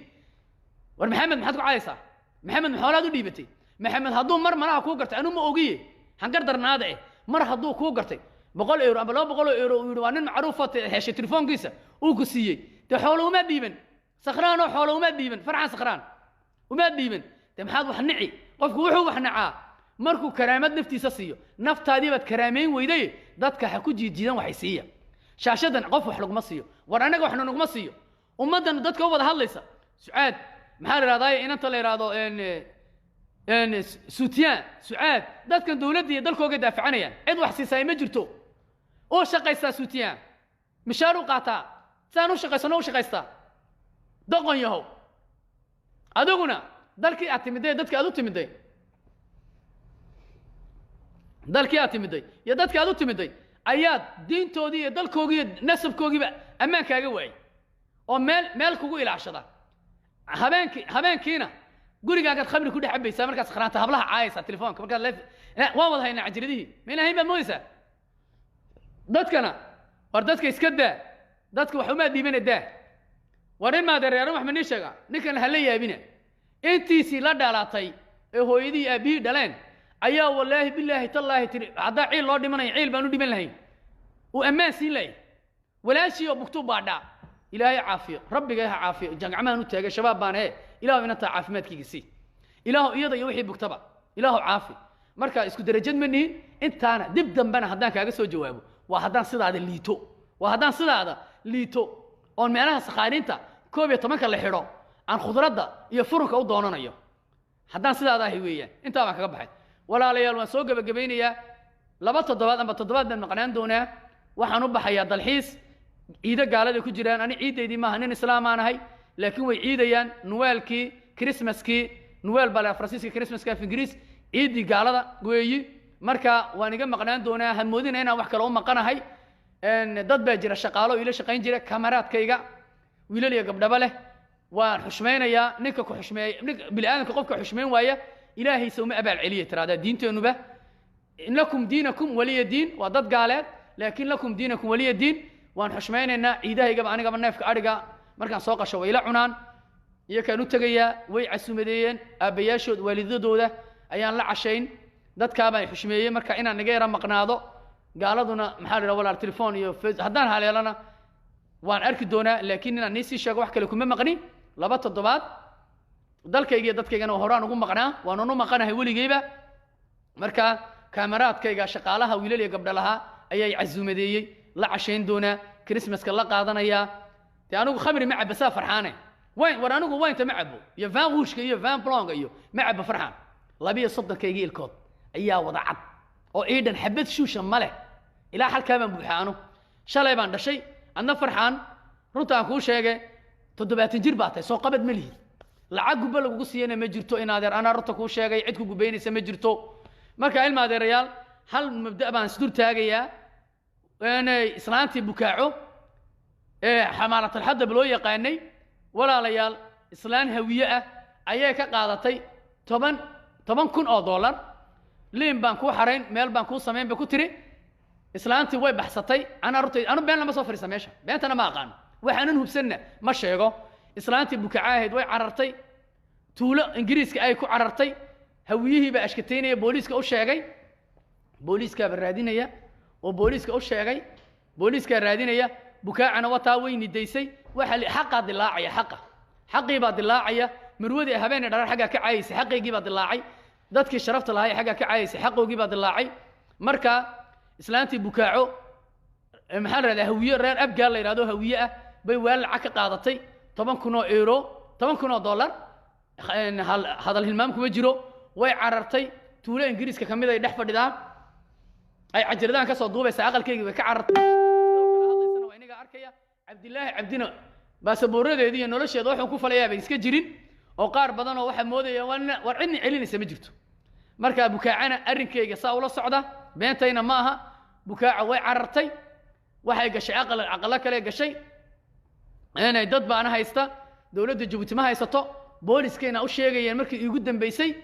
war maxamed maxaad ku caayaysaa maxamed maxoolaad u dhiibatay maxamed hadduu mar malaha kuu gartay anuu ma ogiye hangar darnaada mar hadduu kuu gartay 100 euro ama 200 euro uu yidhi waa nin macruufa heshay telefoonkiisa uu ku siiyey dee xoolo uma dhiiban sakhraanoo xoolo uma dhiiban farxan sakhraan uma dhiiban dee maxaad wax nici qofku wuxuu wax nacaa markuu karaamad naftiisa siiyo naftaadii baad karaameyn weyday dadka ha ku jiijiidan waxay siiya shaashadan qof wax laguma siiyo war anaga waxna naguma siiyo ummaddan dadka u wada hadlaysa sucaad maxaa la yidhahdaa inanta la yidhaahdo sucaad dadkan dowladda iyo dalkooga daafacanayaan cid wax siisaay ma jirto oo shaqaystaa suutiyaan mishaar u qaataa sidaan u shaqaysano u shaqaystaa doqon yahow adiguna dalkii aad timiday dadkii aad u timiday iyo dadkii aad u timiday ayaad diintoodii iyo dalkoogii iyo nasabkoogiiba ammaan kaaga waayay oo meel kugu ilaashada habeenkiina gurigaagaad khamri ku dhex cabaysaa markaad sakhraanta hablaha caayaysaa telefoonka markaad waan wada haynaa cajiradihii mayna hayn baad moodaysaa dadkana war dadka iska daa dadka wax umaa dhiibana daa war in maadeereeran wax ma nii sheegaa ninkan ha la yaabina intiisii la dhalatay ee hooyadii aabihii dhaleen ayaa wallaahi bilaahi tallaahi tiri haddaa ciil loo dhimanaya ciil baan u dhiman lahayn uu ammaan siin lahay walaashii oo bugtuu baadhaa ilaahay caafiyo rabbiga ha caafiyo jangacmahan u taagay shabaab baan ilaahu inanta caafimaadkiisa sii ilaahu iyada iyo wixii bugtaba ilaahu caafi marka isku darajad ma nihin intaana dib dambana haddaan kaaga soo jawaabo waa haddaan sidaada liito oon meelaha sakhaaniinta 11 la xidho aan khudradda iyo furunka u doonanayo haddaan sidaada ahay weeyaan intaa baan kaga baxay walaalayaal waan soo gabagabaynayaa 2 toddobaad ama 7 baan maqnaan doonaa waxaan u baxayaa dalxiis ciida gaalada ku jiraan ani ciideedii maaha nin islaam aan ahay laakiin way ciidayaan nuwaalkii christmaskii nuwaal baa faransiiska christmaska af ingiriis ciidii gaalada weeyi marka waan iga maqnaan doonaa hamoodina inaan wax kale u maqanahay dad baa jira shaqaalo ila shaqayn jira kamaraadkayga wiilal iyo gabdhaba leh waan xushmaynayaa ninka ku xushmeeya bini'aadamka qofka xushmayn waaya إلهي سوما أبا العلية ترى هذا دين تنوبة إن لكم دينكم ولي دين وضد قالت لكن لكم دينكم ولي دين وأن حشمين إن إيده يجب أنا قبل نافك أرجع مركان ساق شويلة عنان يكانوا تجيا ويعسومدين أبياشود والدودو ده أيان لا عشين ضد كابا حشمية مركا إنا نجيرا مقناضو قالدونا محل ولا التليفون يفز هدان هالي لنا وأن أركدونا لكننا نسي شاق وحكي لكم ما مقني لبط الضباط dalkayga dadkaygana horaan ugu maqnaa waan unu maqanahay weligeyba marka kaameraadkayga shaqaalaha wiilal iyo gabdho laha ayay casuumadeeyay la cashayn doona Christmaska la qaadanaya tii anigu khamri ma cabasa farxaane war anigu waynta ma cabo iyo van wushka iyo van blanc iyo ma cabo farxaan labiyo soddonkayga ilkood ayaa wada cad oo eedan xabad shuusha male ilaa halka baan buuxaano shalay baan dhashay adna farxaan runta aan ku sheegay 70 jir baatay soo qabad ma lihid lacag gubba lagu siiyana ma jirto in adeer ana runta ku sheegay cid ku gubeynaysa ma jirto marka ilma adeerayaal hal mabda baan isdur taagaya inay islaantii bukaaco xamaalat alxadab loo yaqaanay walaalayaal islaan hawiye ah ayay ka qaadatay 10,000 oo dollar liin baan ku xarayn meel baan ku sameyn ba ku tiri islaantii way baxsatay ana runta anu been lama soo fariisa meesha beentana ma aqaan waxaanan hubsanna ma sheego islaantii bukaacaheed way carartay tuulo ingiriiska ay ku carartay hawiyihii ba ashkateynaya booliiska u sheegay booliiska ba raadinaya oo booliiska u sheegay booliiska raadinaya bukaacana wataa weyni daysay waxa xaqa dilaacaya xaqii ba dilaacaya marwadii habeen dharar xaga ka caayisay xaqeygii ba dilaacay dadkii sharafta lahaay xaga ka caayisay xaqoogii ba dilaacay marka islaantii bukaaco maxaa la radaa hawiye reer abgaal la yiraahdo hawiye ah bay weel lacag ka qaadatay 10,000 euro 10,000 dollar هذا الهلمام كم جرو ويعررتي تولى إنجليز كمية يدح فردان أي عجردان كسر ضوبة ساقل كي بكعرت عبد الله عبدنا بس بورد هذه إنه ليش يضوح وكوف عليها بس كجرين وقار بدن وواحد مودي ورعني عليني سمجرته مركب بكاعنا أرن كي قصا ولا صعدة بينتين معها بكاع ويعررتي واحد قش عقلك لا قشي أنا يدد بأنا هيستا دولة جيبوتي ما هيستا بوليس كينا أو شيء يعني مركي يقدم بيسي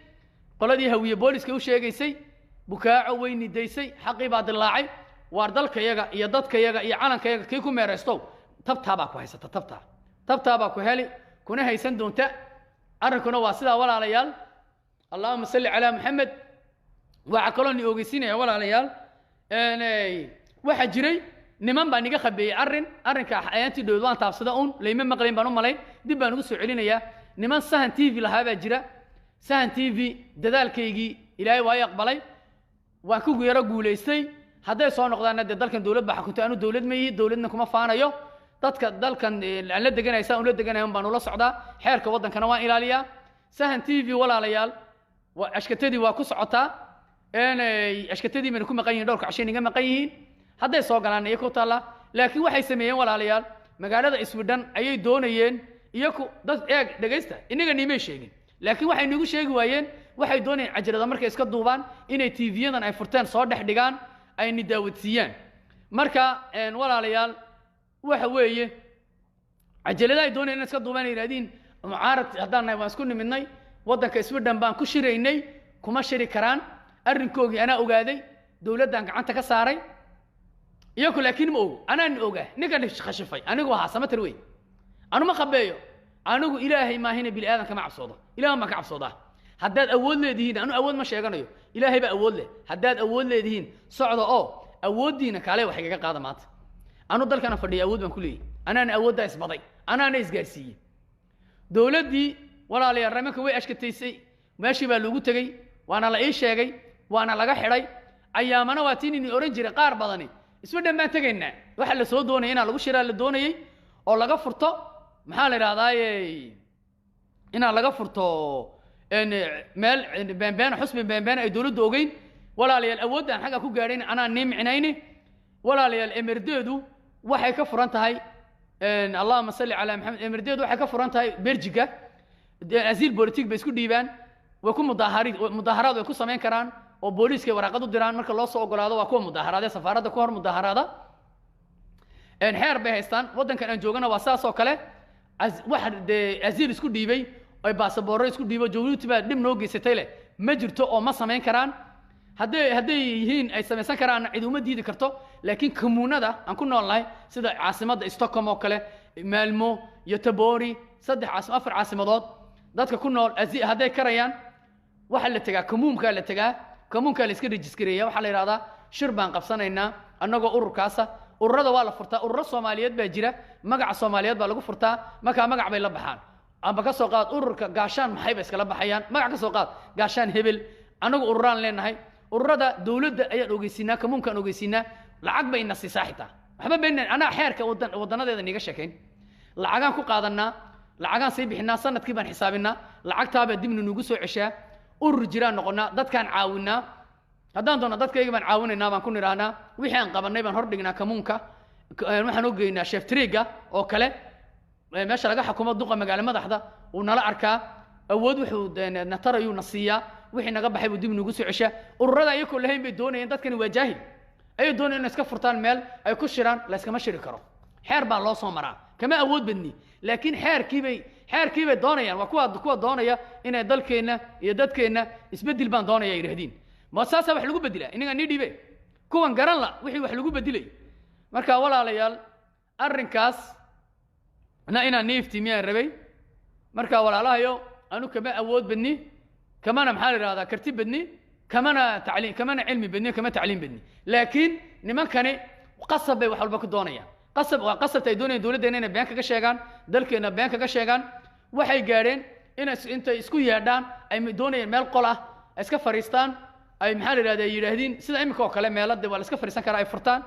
قلدي هوية بوليس كأو شيء جيسي بكاء وين يديسي حقي بعد اللاعب واردل كيجا يدد كيجا يعلن كيجا كيكون ميرستو تب تابك وهيسة تب تابك وهالي كنا هيسن دون تا أركنا واصلة ولا عليال اللهم صل على محمد وعقلني أوجسين يا ولا عليال أنا واحد جري نمان بانيجا خبي أرن كحياتي دولان تابصدقون ليمن مقلين بانو ملاين دي بانو سعلينا يا نمان سهن تي في لهذا جرا سهن تي في ددال كيجي إلهي ويقبلي وكوجو يرى جوليستي هذا صار نقدر ندى دال كان دولة بحكمت أنو دولة مي دولتنا كم فانا يو تذكر دال كان العلد دجنا يسأل ولد دجنا يوم بانو لا صعدا حركة وضن كانوا إلاليا سهن تي في ولا ليال وأشكتدي وكوس عطا أنا أشكتدي من كم مقيين دورك عشان يجمع مقيين هذا صار قالنا يكو طلا لكن واحد يسميه ولا ليال مقالة إسودان أي دونيين يكو دس دقيسته إنك نيمي شيء لكن واحد نيجو شيء وين واحد دوني عجلة مركز إسكت دوبان إن تي في أنا فرتان صار دقان أي نداوتسيان مركا إن ولا ليال واحد ويه عجلة دوني إن إسكت دوبان يرادين معارض هذانا واسكون مني وضع كإسودان بان كشريني كما شري كران أرنكوجي أنا أوجادي دولة دانك عنك كساري ياكل لكن مو أنا نوجه نقدر خشفي أنا جوا حاسة ما تروي أنا ما خبيه أنا جو إلهي ما هنا بالآذان كما عصوده إلهي ما كعصوده حداد أول لدهين أنا أول ما شيء قنيه إلهي بقى أول له حداد أول لدهين صعدة أول دينك عليه وحقيقة قادمات أنا ضل كان فردي أول من كله أنا أول ده إسبضي أنا ناس جالسين دولة دي ولا لي الرمك وين أشكتيسي ماشي بالوجود تجي وأنا لا إيش شيء وأنا لا حري أيام أنا واتيني أورنج رقار بدني اسمه ما تجينا واحد اللي صودوني هنا لو شراء اللي دوني أو لقى فرطة محل هذاي هنا لقى فرطة إن مال بين حسب بين أي دولة دوجين ولا لي الأود عن حاجة كوج جارين أنا نيم عينيني ولا لي الإمردودو واحد كفر أنت هاي إن اللهم صل على محمد إمردودو واحد كفر أنت هاي بيرجيكا أزيل بوليتيك بيسكو ديبان ويكون مظاهرات ويكون سمين كران وبوليس كي ورقة الدران مركز الله صو قرادة ويكون مظاهرات سفارة كور مظاهرات إن حير بهستان ودن كان جوجنا واساس وكله واحد أزيل يسكو ديبي أي باسبور يسكو ديبي جولو تبع دم نوجي ستيله ما جرتو أو ما سمين كران هدي يهين أي سمين كران عدو ما ديدي كرتو لكن كمونا ده أنكون والله سيدا عاصمة ستوكهولم وكله مالمو يتبوري صدق أفر عاصمات dadka ku nool haday karayaan waxa la tagaa kamuumka la tagaa kamuumka la iska registereeyaa waxa la yiraahdaa shir baan qabsanaynaa annagoo ururkaasa ururada waa la furtaa urur Soomaaliyeed baa jira magaca Soomaaliyeed baa lagu furtaa magac bay la baxaan amba ka soo qaad ururka gaashaan maxay ba iska la baxayaan magac ka soo qaad gaashaan hebel annagu ururaan leenahay ururada dawladda ayaan ogeysinaa kamuumkan ogeysinaa lacag bay na siisaa xitaa waxba beenan ana xeerka wadanadeeda niga sheekayn lacagaan ku qaadanaa lacagaan sii bixinaa sanadkii baan xisaabinaa lacagtaaba dibna nugu soo ceshaa urur jiraan noqonaa dadkaan caawinaa haddaan doono dadkayga baan caawinaynaa baan ku nidhaahnaa wixii aan qabanay baan hordhignaa kamuunka waxaan u geynaa chef triga oo kale meesha laga xukumo duqa magaalo madaxda uu nala arkaa awood wuxuu natarayuu na siiyaa wixii naga baxay buu dib nugu soo ceshaa ururada iyagoo lahayn bay doonayeen dadkani waa jaahil ayay doonayeen inay iska furtaan meel ay ku shiraan la iskama shiri karo xeer baa loo soo maraa kama awood badni laakiin xeerkii bay doonayaan waa kuwa doonaya inay dalkeena iyo dadkeena isbedel baan doonaya yiraahdeen ma saasa wax lagu bedela inaga nidhibe kuwan garan la wixii wax lagu bedelay marka walaalayaal arrinkaas inaan niiftiimiyaan rabay marka walaalahayo anu kama awood badni kamana maxaa la yiraahdaa karti badni kamana cilmi badni kama tacliim badni laakiin nimankani qasab bay wax walba ku doonayaan قصبت ay doonayeen dawladdeena inay been kaga sheegaan dalkeena been kaga sheegaan waxay gaareen inta isku yeedhaan ay doonayeen meel qol ah iska fariistaan ay maxaa la yiraahdeen sida imika oo kale meelada waa la iska fariisan karaa ay furtaan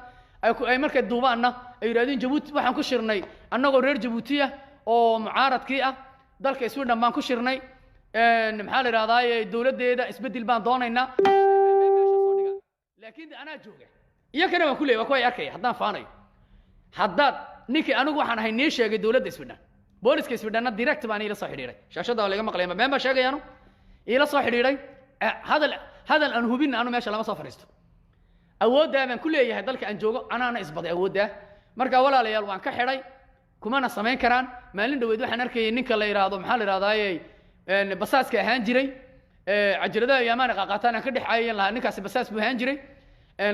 ay markay duubaanna ay yiraahdeen Jabuuti waxaan ku shirnay annagoo reer Jabuuti ah oo mucaaradkii ah dalka Sweden baan ku shirnay maxaa la yiraahdaa dawladdeeda isbedel baan doonaynaa laakiin ana jooga iyakana waan ku leeyahay waa arkay haddaan faanayo haddaad ninkii anigu waxaan ahay nii sheegay dawladda Sweden booliska Sweden direct baan ila soo xiriiray shaashada laga maqlay ma been ba sheegayaano ila soo xiriiray hadal aan hubin aanu meesha lama soo fariisto awoodda baan ku leeyahay dalka aan joogo anaana isbaday awoodda marka walaalayaal waan ka xidhay kumana sameyn karaan maalin dhaweed waxaan arkay ninka la yiraahdo maxaa la yiraahdaa basaaska ahaan jiray ajrada yamaana qaqataan ka dhixayeen laha ninkaas basaas buu ahaan jiray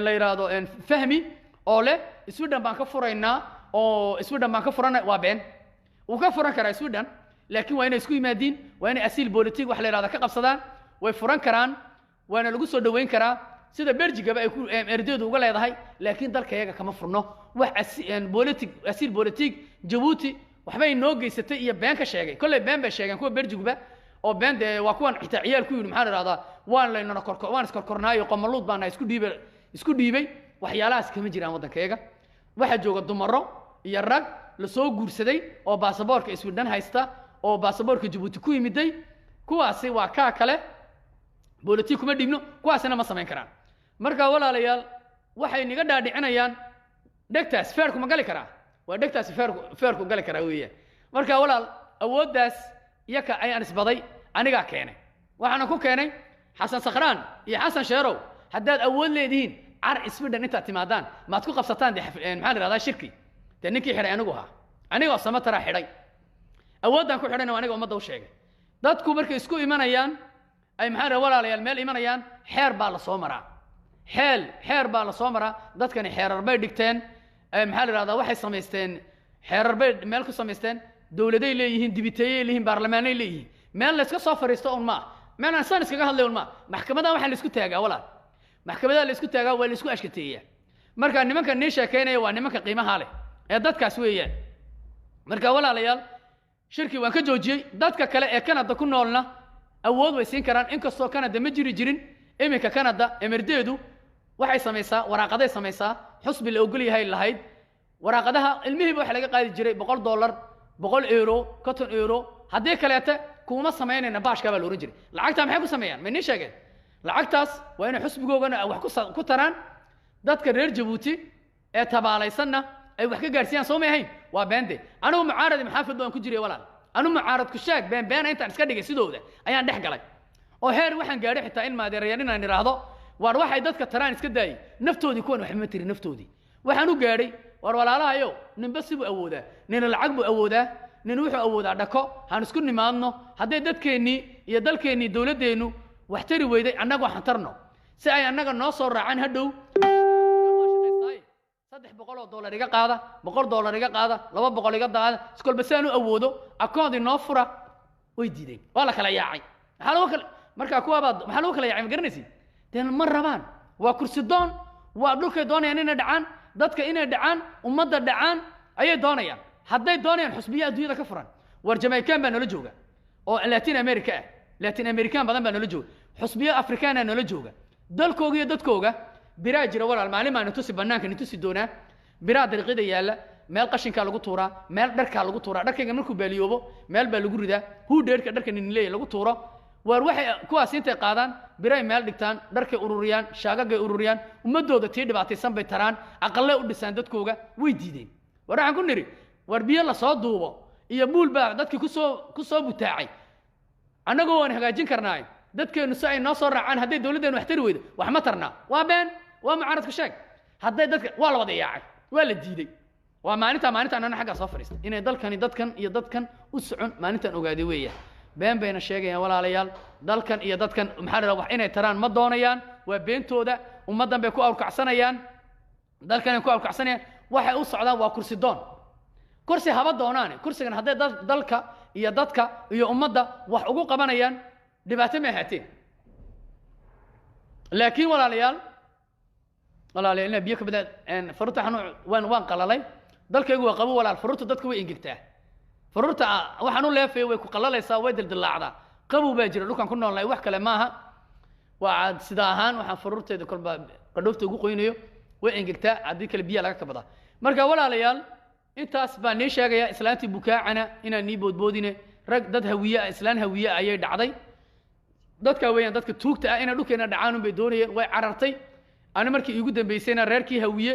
la yiraahdo fahmi oo leh Sweden baan ka furaynaa oo Sweden baan ka furanay waa been uu ka furan karaa Sweden laakiin waa inay isku yimaadiin waa inay asiil politik wax la yiraahdo ka qabsadaan way furan karaan waana lagu soo dhaweyn karaa sida Belgium ay ku erdeedu uga leedahay laakiin dalkayaga kama furno wax asiil politik Djibouti waxbay noo geysatay iyo been ka sheegay kulay been bay sheegeen kuwa Belgium oo been waa kuwan xitaa ciyaal ku yiri maxaa la yiraahdaa waan leynana waan iskorkornaayo qamaluud baan isku dhiibay waxyaalahaas kama jiraan waddankayaga waxa jooga dumaro iyo rag la soo guursaday oo baasaboorka Sweden haysta oo baasaboorka Djibouti ku yimiday kuwaasi waa ka kale politik kuma dhibno kuwaasina ma sameyn karaan marka walaalayaal waxay niga dhaadhicinayaan dhegtaas feerku ma gali karaa waa dhegtaas feerku gali karaa weeyaan marka walaal awooddaas iyaka ayaan isbaday aniga keenay waxaan ku keenay xasan sakhraan iyo xasan sheerow haddaad awood leedihiin Sweden inta timaadaan ma ku qabsataan maxaa la yiraahdaa shirki ninkii xiray aniga sama tara xiray awoodaan ku xirayna aniga ummadda u sheegay dadku markay isku imanayaan ay maxaa walaalayaal meel imanayaan xeer baa la soo maraa xeer baa la soo maraa dadkani xeerar bay dhigteen maxaa la yiraahdaa waxay sameysteen xeerar bay meel ku sameysteen dawladay leeyihiin dibiteeyay leeyihiin baarlamaanay leeyihiin meel la iska soo fariisto ma meel aan san iskaga hadlay ma maxkamada waxa la isku taagaa walaal maxkamada la isku taagaa waa la isku ashkateeyaa marka nimanka nii sheekeynaya waa nimanka qiimaha leh ee dadkaas weeyaan marka walaalayaal shirki waan ka joojiyay dadka kale ee Canada ku noolna awood way siin karaan inkastoo Canada ma jiri jirin iminka Canada emerdeedu waxay samaysaa waraaqaday samaysaa xusbi la ogol yahay lahayd waraaqadaha ilmihiiba waxa laga qaadi jiray $100 €100 €50 haddii kaleeta kuma sameynayna baashka baa la oran jiray lacagta maxay ku sameeyaan ma nii sheegeen lacagtaas waa inay xusbigoogana wax ku taraan dadka reer Djibouti ee tabaalaysanna ay wax ka gaarsiiyaan soo meehayn waa beende anigu mucaarad maxaafid baan ku jiray walaal anigu mucaarad ku sheeg been intaan iska dhigay sidooda ayaan dhex galay oo heer waxaan gaaray xitaa in maadeerayaan inaan iraahdo war waxay dadka taraan iska daayay naftoodii kuwan wax ma tiri naftoodii waxaan u gaaray war walaalahayo ninba si buu awoodaa nin lacag buu awoodaa nin wuxuu awoodaa dhako han isku nimaadno haday dadkeeni iyo dalkeeni dawladeenu waxtari weyday annagu waxaan tarno si ay annaga noo soo raacaan hadhow $300 iga qaada $100 iga qaada $200 iga qaada iskolba si aan u awoodo akoon inoo fura way diideen waa la kala yaacay marka kuwa baad maxaa lagu kala yaacay ma garanaysid teen ma rabaan waa kursi doon waa dhulkay doonayaan inay dhacaan dadka inay dhacaan ummadda dhacaan ayay doonayaan hadday doonayaan xusbiya adduunyada ka furan war Jamaican baa nala jooga oo Latin America Latin American badan baa nala jooga xusbiya Afrikaan ah nala jooga dalkooga iyo dadkooga biraa jira walaal maalin ma intusi banaanka intusi doonaa biraa dariiqada yaala meel qashinka lagu tuuraa meel dharka lagu tuuraa dharkayga markuu baaliyoobo meel baa lagu ridaa huu dheerka dharka nin leeyahay lagu tuuro war waxay kuwaas intay qaadaan biray meel dhigtaan dharkay ururiyaan shaagagay ururiyaan ummadooda tii dhibaataysan bay taraan aqalle u dhisaan dadkooga way diideen war waxaan ku niri war biyo la soo duubo iyo buul baa dadkii ku soo butaacay annagoo waan hagaajin karnaa dadkeenu si ay noo soo raacaan hadday dawladdeenu wax tari weydo wax ma tarnaa waa been waa mucaaradku sheeg hadday dadka waa la wada yaacay waa la diiday waa maalinta anana xagga soo fariistay inay dalkani dadkan iyo dadkan u socon maalintan ogaaday weeyaan been bayna sheegayaan walaalayaal dalkan iyo dadkan maxaa la wax inay taraan ma doonayaan waa beentooda ummadan bay ku awrkacsanayaan dalkan ay ku awrkacsanayaan waxay u socdaan waa kursi doon kursi haba doonaane kursigan hadday dalka iyo dadka iyo ummadda wax ugu qabanayaan dhibaato ma ahaateen laakiin walaalayaal ina biyo ka badan faruurta waan qalalay dalkaygu waa qabo walaal faruurta dadka way ingegtaa faruurta waxaan u leefay way ku qalalaysaa way dildilaacdaa qabow baa jira dhulkan ku noolnahay wax kale maaha waa sida ahaan waxaan faruurteeda kolba qadhoofta ugu qoynayo way ingegtaa haddii kale biyo laga kabadaa marka walaalayaal intaas baan nii sheegayaa islaantii bukaacana inaan nii boodboodine rag dad hawiye islaan hawiye ayay dhacday dadka weeyaan dadka tuugta ah inay dhulkeena dhacaan bay doonayeen way carartay ana markii iigu dambeysayna reerkii hawiye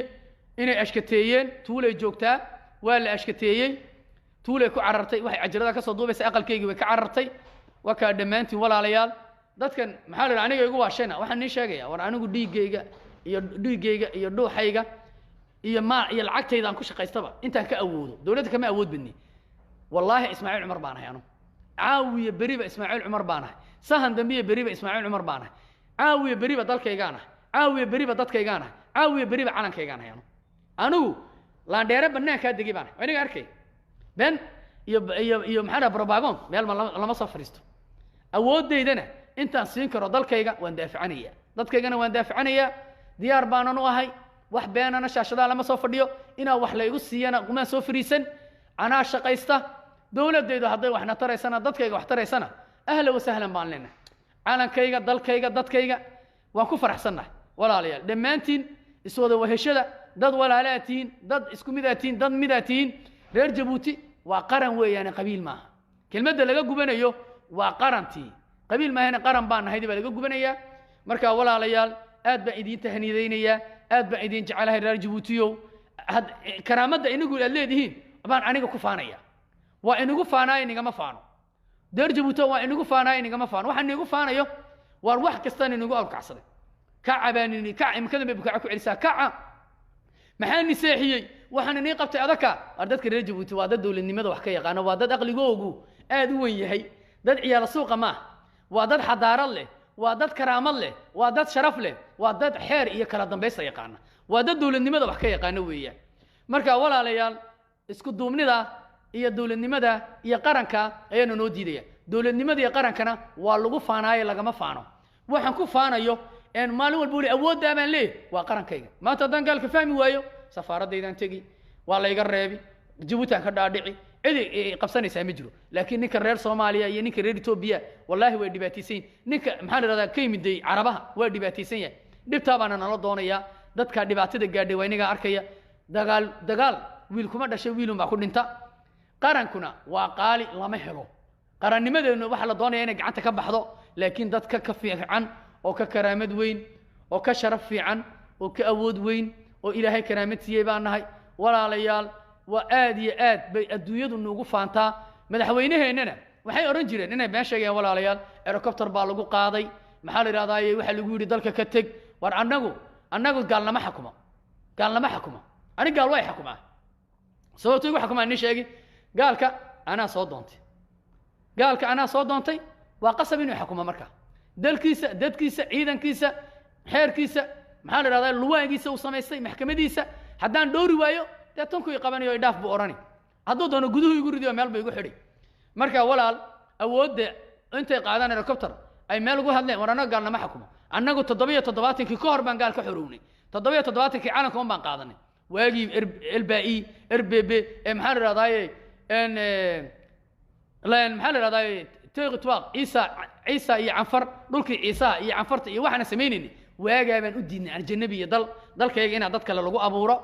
inay ashkateeyeen tuulay joogtaa waa la ashkateeyey tuulay ku carartay waxay ajrada ka soo duubaysa aqalkeygii way ka carartay waa ka dhamaantii walaalayaal dadkan maxaa la aniga igu waashayna waxaan nii sheegayaa war anigu dhiigayga iyo dhuuxayga iyo lacagtayda aan ku shaqaystaba intaan ka awoodo dawladda kama awood badni wallaahi Ismaaciil Cumar baan ahay anu caawiye beriba Ismaaciil Cumar baan ahay sahan dambiye beriba Ismaaciil Cumar baan ahay caawiye beriba dalkaygaan ahay caawiye beriba dadkaygaan ahay caawiye beriba calankaygaan ahay anigu laandheere banaanka degi baan ahay aniga arkay ben iyo maxaa propaganda meel lama soo fariisto awoodeydana intaan siin karo dalkayga waan daaficanaya dadkaygana waan daaficanaya diyaar baanan u ahay wax beenana shaashada lama soo fadhiyo inaa wax la igu siiyana kuma soo fariisan anaa shaqaysta dawladdeedu hadday waxna taraysana dadkayga wax taraysana ahla wa sahlan baan leenahay calankayga dalkayga dadkayga waan ku faraxsanahay walaalayaal dhammaantiin iswada waheshada dad walaalaatiin dad isku midaatiin dad midaatiin reer Jabuuti waa qaran weeyaan qabiil maaha kelmadda laga gubanayo waa qarantii qabiil maahana qaran baan nahay laga gubanaya marka walaalayaal aad baan idin tahniideynaya aad baan idin jecelahay reer Jabuutiyo karaamada inagu leedihiin baan aniga ku faanaya waa inagu faanaay inagama faano reer Jabuuti waa inagu faanaay inagama faano waxaan inagu faanayo war wax kasta inagu awrkacsaday kacabaanini imkada bay bukaa ku celisaa kaca maxaan niseexiyay waxaan inii qabtay adaka dadka reer Jabuuti waa dad dawladnimada wax ka yaqaan waa dad aqligoogu aad u weyn yahay dad ciyaar suuqa ma waa dad xadaarad leh waa dad karaamad leh waa dad sharaf leh waa dad xeer iyo kala dambaysta yaqaan waa dad dawladnimada wax ka yaqaan weeyaan marka walaalayaal isku duubnida iyo dawladnimada iyo qaranka ayaan noo diidaya dawladnimada iyo qarankana waa lagu faanaayay lagama faano waxaan ku faanayo in maalin walba wali awoodda baan leeyahay waa qarankayga maanta haddaan gaalka fahmi waayo safaaraddaydan tegi waa la iga reebi Jabuuti aan ka dhaadhici cidi qabsanaysaa ma jiro laakiin ninka reer Soomaaliya iyo ninka reer Itoobiya wallaahi way dhibaataysan ninka maxaa la yiraahdaa ka yimiday Carabaha way dhibaataysan yahay dhibta baana nala doonaya dadka dhibaatada gaadhay waa inaga arkaya dagaal wiil kuma dhashay wiilun baa ku dhinta qarankuna waa qaali lama helo qarannimadeenu waxa la doonaya inay gacanta ka baxdo laakiin dadka ka fiican oo ka karaamad weyn oo ka sharaf fiican oo ka awood weyn oo Ilaahay karaamad siiyay baan nahay walaalayaal waa aad iyo aad bay adduunyadu noogu faantaa madaxweynaheennana waxay oran jireen inay been sheegayaan walaalayaal helicopter baa lagu qaaday maxaa la yiraahdaa waxa lagu yiri dalka ka tag war annagu gaalnama xukuma ani gaal way xukumaa sababtoo igu xukumaa ni sheegi gaalka anaa soo doontay waa qasab inuu xukumo marka dalkiisa dadkiisa ciidankiisa xeerkiisa maxaa la yidhahdaa luwaangiisa uu samaystay maxkamadiisa haddaan dhowri waayo dee tanku i qabanayo i dhaaf buu odhani hadduu doono guduhu igu ridiyo meel ba igu xidhay marka walaal awoodda intay qaadaan helicopter ay meel ugu hadleen war annaga gaalnama xukumo annagu 77 ka hor baan gaal ka xorownay 77 calanka un baan qaadanay waagii LBI RBB maxaa la yidhahdaa laan maxaa la yidhahdaa teeqitwaaq ciisa iyo canfar dhulkii ciisaha iyo canfarta iyo waxaana samaynayni waagaa baan u diidnay arjanabi iyo dalkayga inaa dad kale lagu abuuro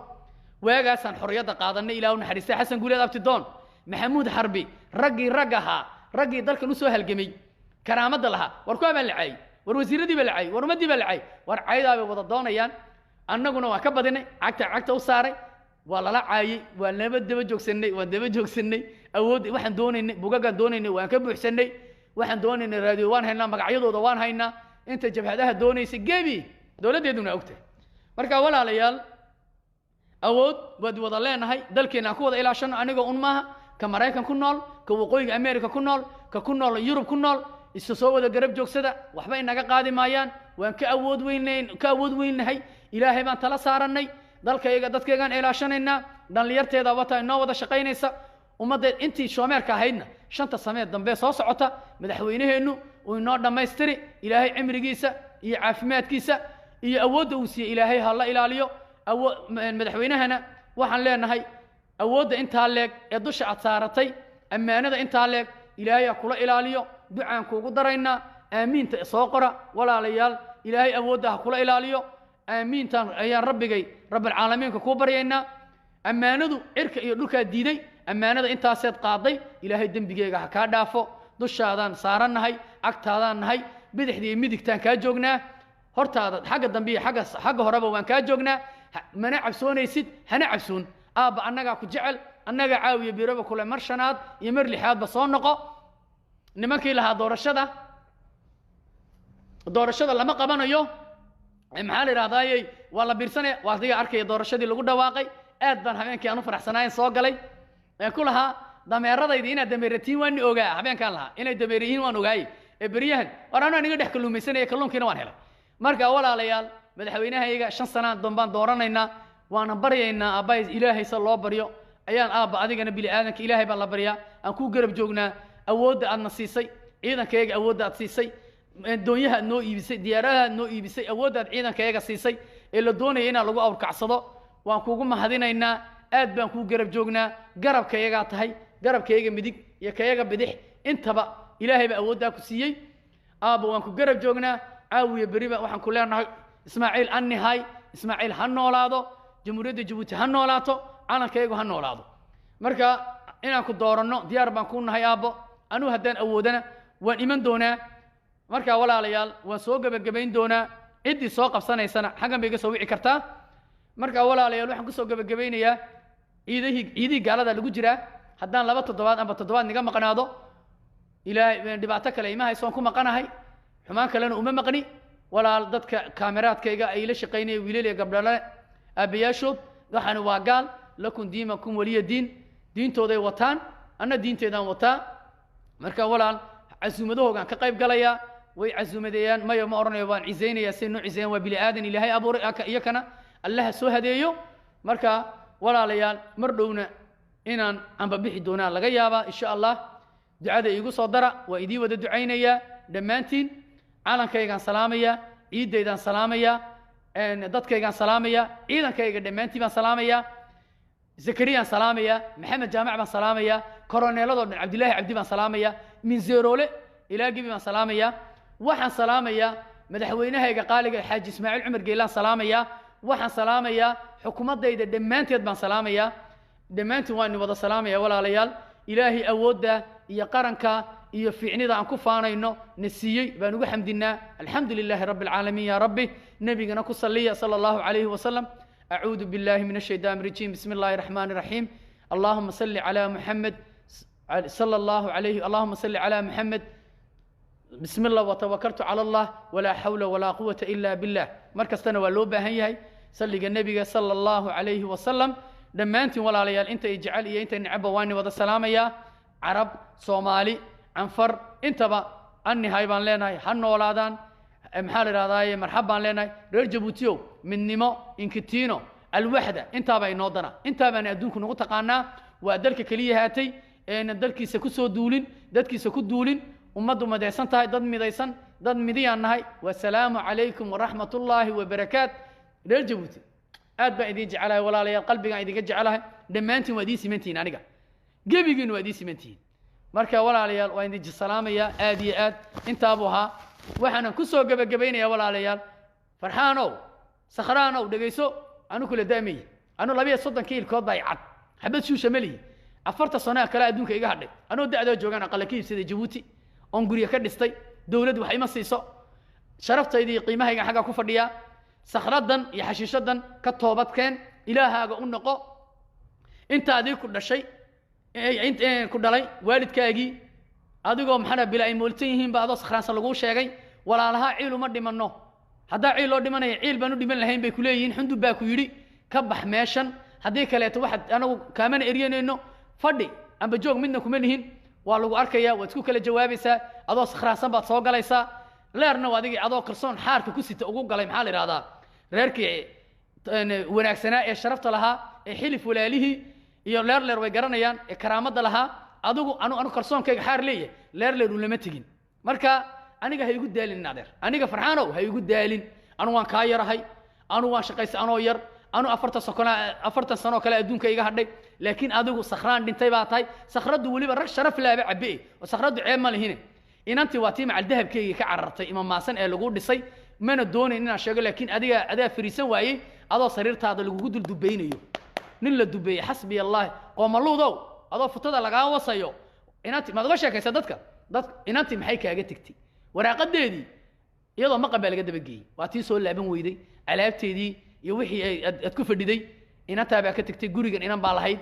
waagaasaan xorriyadda qaadanay ilaahu naxariistay xasan guuleed abtidoon maxamuud xarbi raggii dalkan u soo halgamay karaamadda lahaa war kuwaa baa la caayay war wasiiradii baa la caayay war ummaddii baa la caayay war caydaa bay wada doonayaan annaguna waan ka badinay cagta u saaray waa lala caayay waa daba joogsanay awood waxaan doonaynay bugagaan doonaynay waan ka buuxsanay waxaan doonaynay raadiyo waan haynaa magacyadooda waan haynaa inta jabhadaha doonaysay gebi dowladdeeduna ogtahay marka walaalayaal awood waad wada leenahay dalkeena aan ku wada ilaashano anigoo un maaha ka maraykan ku nool ka waqooyiga america ku nool ka ku nool yurub ku nool isu soo wada garab joogsada waxba inaga qaadi maayaan waan ka awood weynahay ilaahay baan tala saarannay dadkaygaan ilaashanaynaa dhallinyarteeda wata inoo wada shaqaynaysa ummaddeed intii shoomeerka ahaydna 5 sano dambe soo socota madaxweynaheennu uu inoo dhammaystiri ilaahay cimrigiisa iyo caafimaadkiisa iyo awoodda uu siiyey ilaahay ha la ilaaliyo madaxweynahana waxaan leenahay awoodda intaa leeg ee dusha aad saaratay ammaanada intaa leeg ilaahay ha kula ilaaliyo ducaan kuugu daraynaa aamiinta soo qora walaalayaal ilaahay awoodda ha kula ilaaliyo aamiintaan ayaan rabbilcaalamiinka kuu baryaynaa ammaanadu cirka iyo dhulkaa diiday ammaanada intaaseed qaaday ilaahay dembigeyga ha kaa dhaafo dushaadaan saarannahay agtaadaan nahay bidixda iyo midigtaan kaa joognaa hortaada xagga dambe iyo xagga horeba waan kaa joognaa mana cabsoonaysid hana cabsoon aabba annagaa ku jecel annagaa caawiya biroba kule mar 5aad iyo mar 6aadba soo noqo nimankii lahaa doorashada lama qabanayo maxaa la yidhahdaayey waa la biirsanaya waa adiga arkaya doorashadii lagu dhawaaqay aad baan habeenkii aan u faraxsanaayeen soo galay ku lahaa dameeradayda inaad dameeratiin waan ogaa habeenkaan lahaa inay dameeriyihiin waan ogaayey beryahan war anaa niga dhex kalluumaysanaya kalluunkiina waan helay marka walaalayaal madaxweynahayaga 5 sanaan dambaan dooranaynaa waana baryaynaa aabbahay ilaahay sa loo baryo ayaan aabba adigana bili aadanka ilaahay baan la baryaa aan ku garab joognaa awoodda aadna siisay ciidankayga awoodda aad siisay doonyaha aad noo iibisay diyaaradaha aad noo iibisay awoodda aad ciidankayga siisay ee la doonaya inaan lagu awrkacsado waan kuugu mahadinaynaa aad baan kuu garab joognaa garabkayagaa tahay garabkayga midig iyo kayaga bidix intaba ilaahay baa awooddaa ku siiyey aabba waan ku garab joognaa caawiya beriba waxaan ku leenahay ismaaciil annihay ismaaciil ha noolaado jamhuuriyadda jabuuti ha noolaato calankaygu ha noolaado marka inaan ku dooranno diyaar baan kuu nahay aabbo anugu haddaan awoodana waan iman doonaa marka walaalayaal waan soo gebagabayn doonaa ciddii soo qabsanaysana xaggan bay iga soo wici kartaa marka walaalayaal waxaan ku soo gebagabaynayaa ciidihii gaalada lagu jiraa haddaan 2 toddobaad amba 7 toddobaad niga maqnaado ilaahay dhibaato kale ima haysoon ku maqanahay xumaan kalena uma maqni walaal dadka kaameraadkayga ay la shaqaynayeen wiilal iyo gabdhale aabayaashood waxaan waa gaal lakum diimakum waliya diintooday wataan anna diinteedaan wataa marka walaal casuumadahoogaan ka qayb galayaa way casuumadeeyaan mayo ma oranayo waan ciiseynayaa si noo ciiseeyaan waa bili aadan ilaahay abuuray iyakana allaha soo hadeeyo marka walaalayaal mar dhowna inaan amba bixi doonaa laga yaabaa insha allah ducada iigu soo dara waa idii wada ducaynayaa dhammaantiin calankaygaan salaamayaa ciidaydaan salaamayaa dadkaygaan salaamayaa ciidankayga dhammaantiin baan salaamayaa zakariyaan salaamayaa maxamed jaamac baan salaamayaa koroneeladoo dhan cabdilaahi cabdi baan salaamayaa min zeeroole ilaa gibi baan salaamayaa waxaan salaamayaa madaxweynahayga qaaliga xaaji ismaaciil cumar geelaan salaamayaa waxaan salaamayaa xukuumaddayda dhammaanteed baan salaamayaa dhammaantiin waan wada salaamayaa walaalayaal ilaahay awoodda iyo qaranka iyo fiicnida aan ku faanayno na siiyey baan ugu xamdinaa alxamdu lilaahi rabbi alcaalamiin yaa rabbi nebigana ku salliya sala allahu calayhi wasalam أعوذ بالله من الشيطان الرجيم بسم الله الرحمن الرحيم اللهم صل على محمد صلى الله عليه اللهم صل على محمد بسم الله وتوكلت على الله ولا حول ولا قوة إلا بالله مركز تنوى اللوبة هي صلي النبي صلى الله عليه وسلم لما أنت ولا ليال أنت اجعل أنت نعب واني وذا السلام يا عرب صومالي عنفر أنت با annihay baan leenahay ha noolaadaan maxaa la yidhahdaaye marxab baan leenahay reer jabuutiyow midnimo inkitiino alwaxda intaaba inoo dana intaabaan adduunku nagu taqaanaa waa dalka keliya haatay eena dalkiisa ku soo duulin dadkiisa ku duulin ummaddu madaysan tahay dad midaysan dad midiyaan nahay wasalaamu calaykum waraxmatullaahi wabarakaat reer jabuuti aad baan idiin jecelahay walaalayaal qalbigaan idinka jecelahay dhammaantiin waa idiin simantihiin aniga gebigiina waa idiin simantihiin marka walaalayaal waa idin salaamayaa aad iyo aad intaabuu ahaa waxaanan ku soo gebagabaynayaa walaalayaal farxaanow sakhraanow dhegayso anu kula daamay anu 32 kiilkood baa cad xabad shuusha malihi 40 sano kale adduunka iga hadhay anoo da'da joogan aqal ka iibsaday Djibouti on guriga ka dhistay dawladdu waxay ma siiso sharaftaydi qiimahayga xaga ku fadhiya sakhradan iyo xashiishadan ka toobadkeen ilaahaaga u noqo intaadii ku dhashay inta ku dhalay waalidkaagii adigoo maxana bila ay mooltan yihiin baado sakhraansan lagu sheegay walaalaha ciil uma dhimanno hadda ciil loo dhimanayo ciil baan u dhiman lahayn bay ku leeyihiin xundu baa ku yiri ka bax meeshan hadii kale waxaad anagu kaamana eriyanayno fadhi amba joog midna kuma lihin waa lagu arkayaa waad isku kala jawaabaysaa adoo sakhraansan baad soo galaysaa leerna waa adigii adoo kalsoon xaarka ku sita ugu galay maxaa la yiraahdaa reerkii wanaagsanaa ee sharafta lahaa ee xilif walaalihii iyo leer way garanayaan ee karaamada lahaa adigu anu kalsoonkayga xaar leeyahay leer lama tagin marka aniga ha igu daalin naadeer aniga farxaanow ha igu daalin anu waan ka yarahay anu waan shaqaysay anoo yar anu 40 sano kale adduunka iga hadhay laakiin adigu sakhraan dhintay baa tahay sakhradu waliba rag sharaf laaba cabbi oo sakhradu ceeb ma lehine inanti waa tii macal dahabkayga ka carartay imam maasan ee lagu dhisay mana doonayn inaan sheego laakiin adiga fariisan waayay adoo sariirtaada lagu dul dubaynayo nin la dubeeyay xasbi allah qoomaluudow adoo futada laga wasayo inanti ma uga sheekaysa dadka inanti maxay kaaga tagtay waraaqadeedii iyadoo ma qabal laga dabageeyay waa tii soo laaban weyday alaabteedii iyo wixii aad ku fadhiday inantaa baa ka tagtay gurigan inan baa lahayd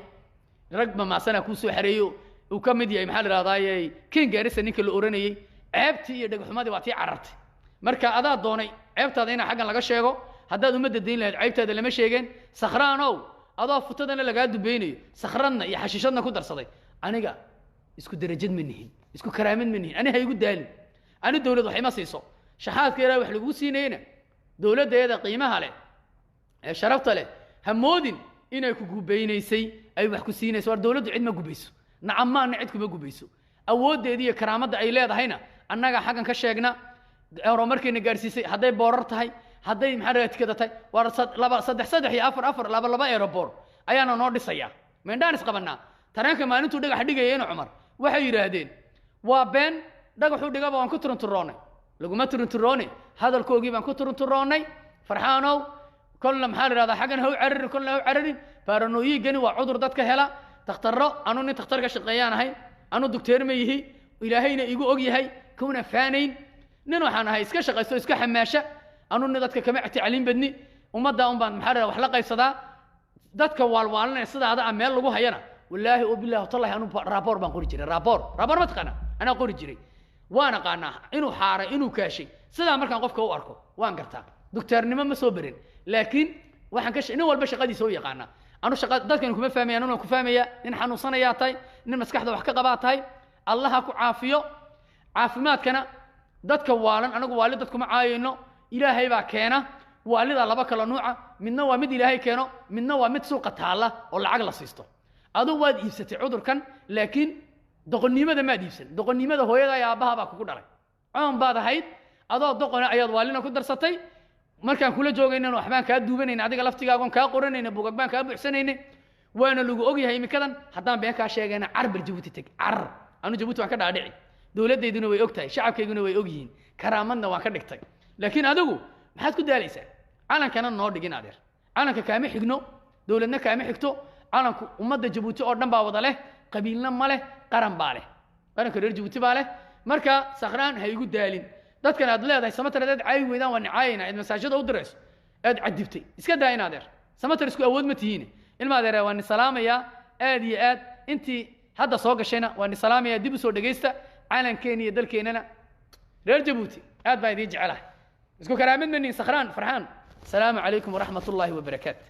rag ma maasana ku soo xareeyo uu ka mid yahay maxaa la yiraahdaa king gaarisa ninka la oranayay ceebtii iyo dhagxumadii waa tii carartay marka adaa doonay ceebtaada in xaggan laga sheego haddaad umada deyn lahayd ceebtaada lama sheegeen sakhraanow adoo futadana laga dubeynayo sakhranna iyo xashiishadna ku darsaday aniga isku darajad ma nihin isku karaamad ma nihin ani ha igu daalin ani dawlad waxay ma siiso shahaadka ilaahay wax lagu siinayna dawladeeda qiimaha leh ee sharafta leh hamoodin inay ku gubaynaysay ay wax ku siinayso war dawladdu cid ma gubayso nacamaana cid kuma gubayso awoodeedii iyo karaamada ay leedahayna annaga xagan ka sheegna horumarkeena gaarsiisay hadday boorar tahay hadday maxaa raadkada tahay war saddex iyo afar laba aeroport ayaana noo dhisaya meendaan isqabanaa tareenka maalintuu dhagax dhigayeen Umar waxay yiraahdeen waa been dhagaxu dhigaba waan ku turunturoonay laguma turunturoonay hadalkoogii baan ku turunturoonay farxaanow kulna maxaa raada xagan haw cararin kulna haw cararin paranoyigani waa cudur dadka hela takhtarro anu nin takhtar ka shaqeeyaan ahay anu doctor ma yihi ilaahayna igu og yahay kuna faanayn nin waxaan ahay iska shaqeysto iska xamaasha anu nin dadka kama ictaalin badni umada baan maxaa wax la qaybsadaa dadka waalwaalna sidaada meel lagu hayana wallaahi oo billaah tallahi anu rapport baan qori jiray rapport ma taqana ana qori jiray waana qaana inuu xaaray inuu kaashay sida markaan qofka u arko waan gartaa doctornimo ma soo barin laakiin waxaan ka nin walba shaqadiisa u yaqaana anu shaqa dadkan kuma fahmayaan anu ku fahmaya in xanuunsanaya tahay nin maskaxda wax ka qabaatay allah ku caafiyo caafimaadkana dadka waalan anagu waalid dadku ma caayino ilaahay baa keena waalida laba kala nuuca midna waa mid ilaahay keeno midna waa mid suuqa taala oo lacag la siisto adu waad iibsatay cudurkan laakiin doqonnimada ma diibsan doqonnimada hooyada iyo aabaha baa kugu dhalay aan baad ahayd adoo doqona ayaad waalina ku darsatay markaan kula joogayna waxbaan ka duubanayna adiga laftigaagoon ka qoranayna buugag baan ka buuxsanayna waana lagu og yahay imikadan haddaan been ka sheegayna carbar Djibouti tag anu Djibouti waan ka dhaadhici dawladeeduna way ogtahay shacabkeeduna way og yihiin karaamadna waan ka dhigtay laakiin adigu maxaad ku daalaysaa calankana noo dhigin adeer calanka kaama xigno dawladna kaama xigto calanku ummadda Djibouti oo dhan baa wada leh qabiilna ma leh qaran baa leh qaranka reer Djibouti baa leh marka sakhraan ha igu daalin dadkan aad leedahay samatareed caay weydaan waa nicaayna aad masaajida u dirayso aad cadibtay iska daa in adeer samatar isku awood ma tihiin ilma adeer waan salaamaya aad iyo aad intii hadda soo gashayna waan salaamaya dib u soo dhageysta calankeena iyo dalkeenana reer Djibouti aad baa idin jecelahay isku karaamad manni sakhraan farxaan السلام عليكم ورحمة الله وبركاته.